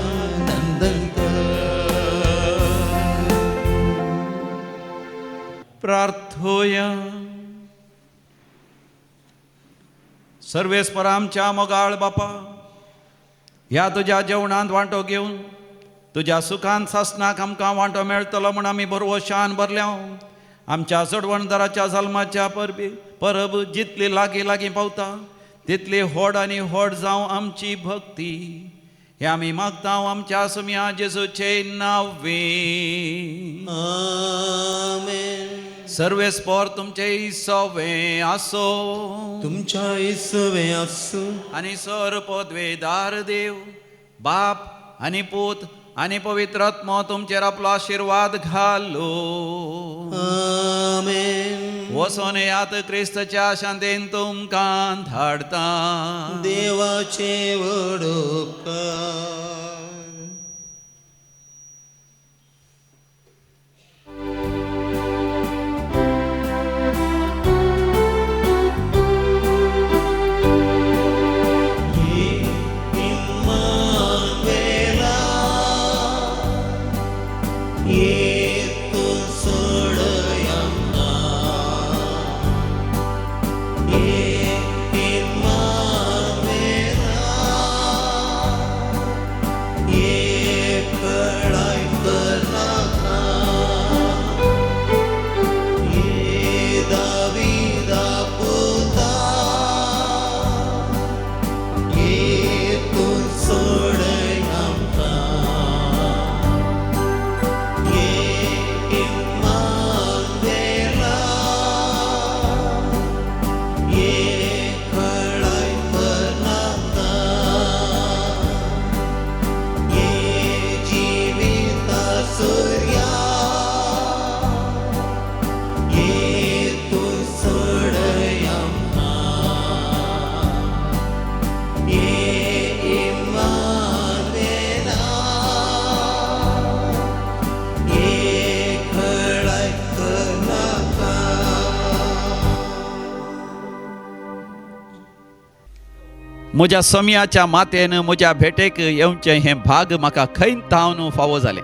नंदन कर प्रार्थोया सर्वेस्पर आमच्या मोगाळ बापा ह्या तुझ्या जेवणांत वांटो घेवन तुझ्या सुखान सासनाक आमकां वांटो मेळटलो म्हूण आमी भरवशान भरल्या आमच्या चडवणदाराच्या जल्माच्या परब जितली लागीं लागीं पावता तितली व्हड आनी व्हड जावं आमची भक्ती हे आमी मागता आमच्या सुम्या जेजूचे नांवे आमेन सर्वेस्पर तुमचे इसवे आसो तुमच्या इसवे आसूं आनी सर्वपदवेदार देव बाप आनी पूत आनी पवित्र आत्मा तुमचेर आपलो आशिर्वाद घालो आमेन वचोन येयात क्रिस्ताच्या शांतेन तुमकां धाडता देवाचे व्हड उपकार म्हज्या समियाच्या मातेन म्हज्या भेटेक येवचें हें भाग म्हाका खंय तावन फावो जालें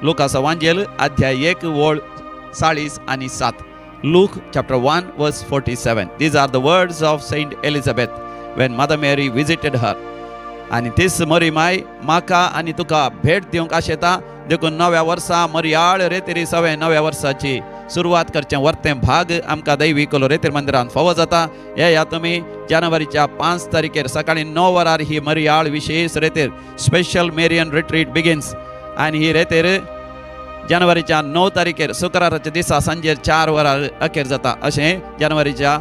लुकाचो वांजेल अध्याय 1 वळ 40 आनी 7 Luke chapter 1 verse 47. These are the words of Saint Elizabeth when Mother Mary visited her. आणि तीच मरी माय म्हाका आनी तुका भेट दिवंक आशेता देखून नव्या वर्सा मरयाळ रेतेरी सवे नव्या वर्साची सुरवात करचें वर्तें भाग आमकां दैवी कोलो रेतेर मंदिरांत फावो जाता या तुमी जानेवारीच्या 5 तारखेर सकाळी 9 वरार ही मरयाळ विशेष रेतेर स्पेशल मेरियन रिट्रीट बिगिन्स आणि ही रेतेर जानेवारीच्या 9 तारखेर शुक्राराच्या दिसा सांजेर 4 वरां अखेर जाता अशें जानेवारीच्या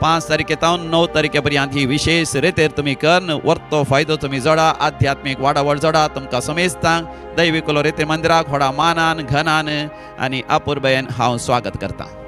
5 तारखेतावन 9 तारखे पर्यंत ही विशेष रितेर तुमी कर्ण वर्तो फायदो तुमी जोडा आध्यात्मीक वाडावड जोडा तुमकां समेस्तांक दैवी कुलो रिते मंदिराक व्हडा मानान घनान आनी आपुरबायेन हांव स्वागत करतां.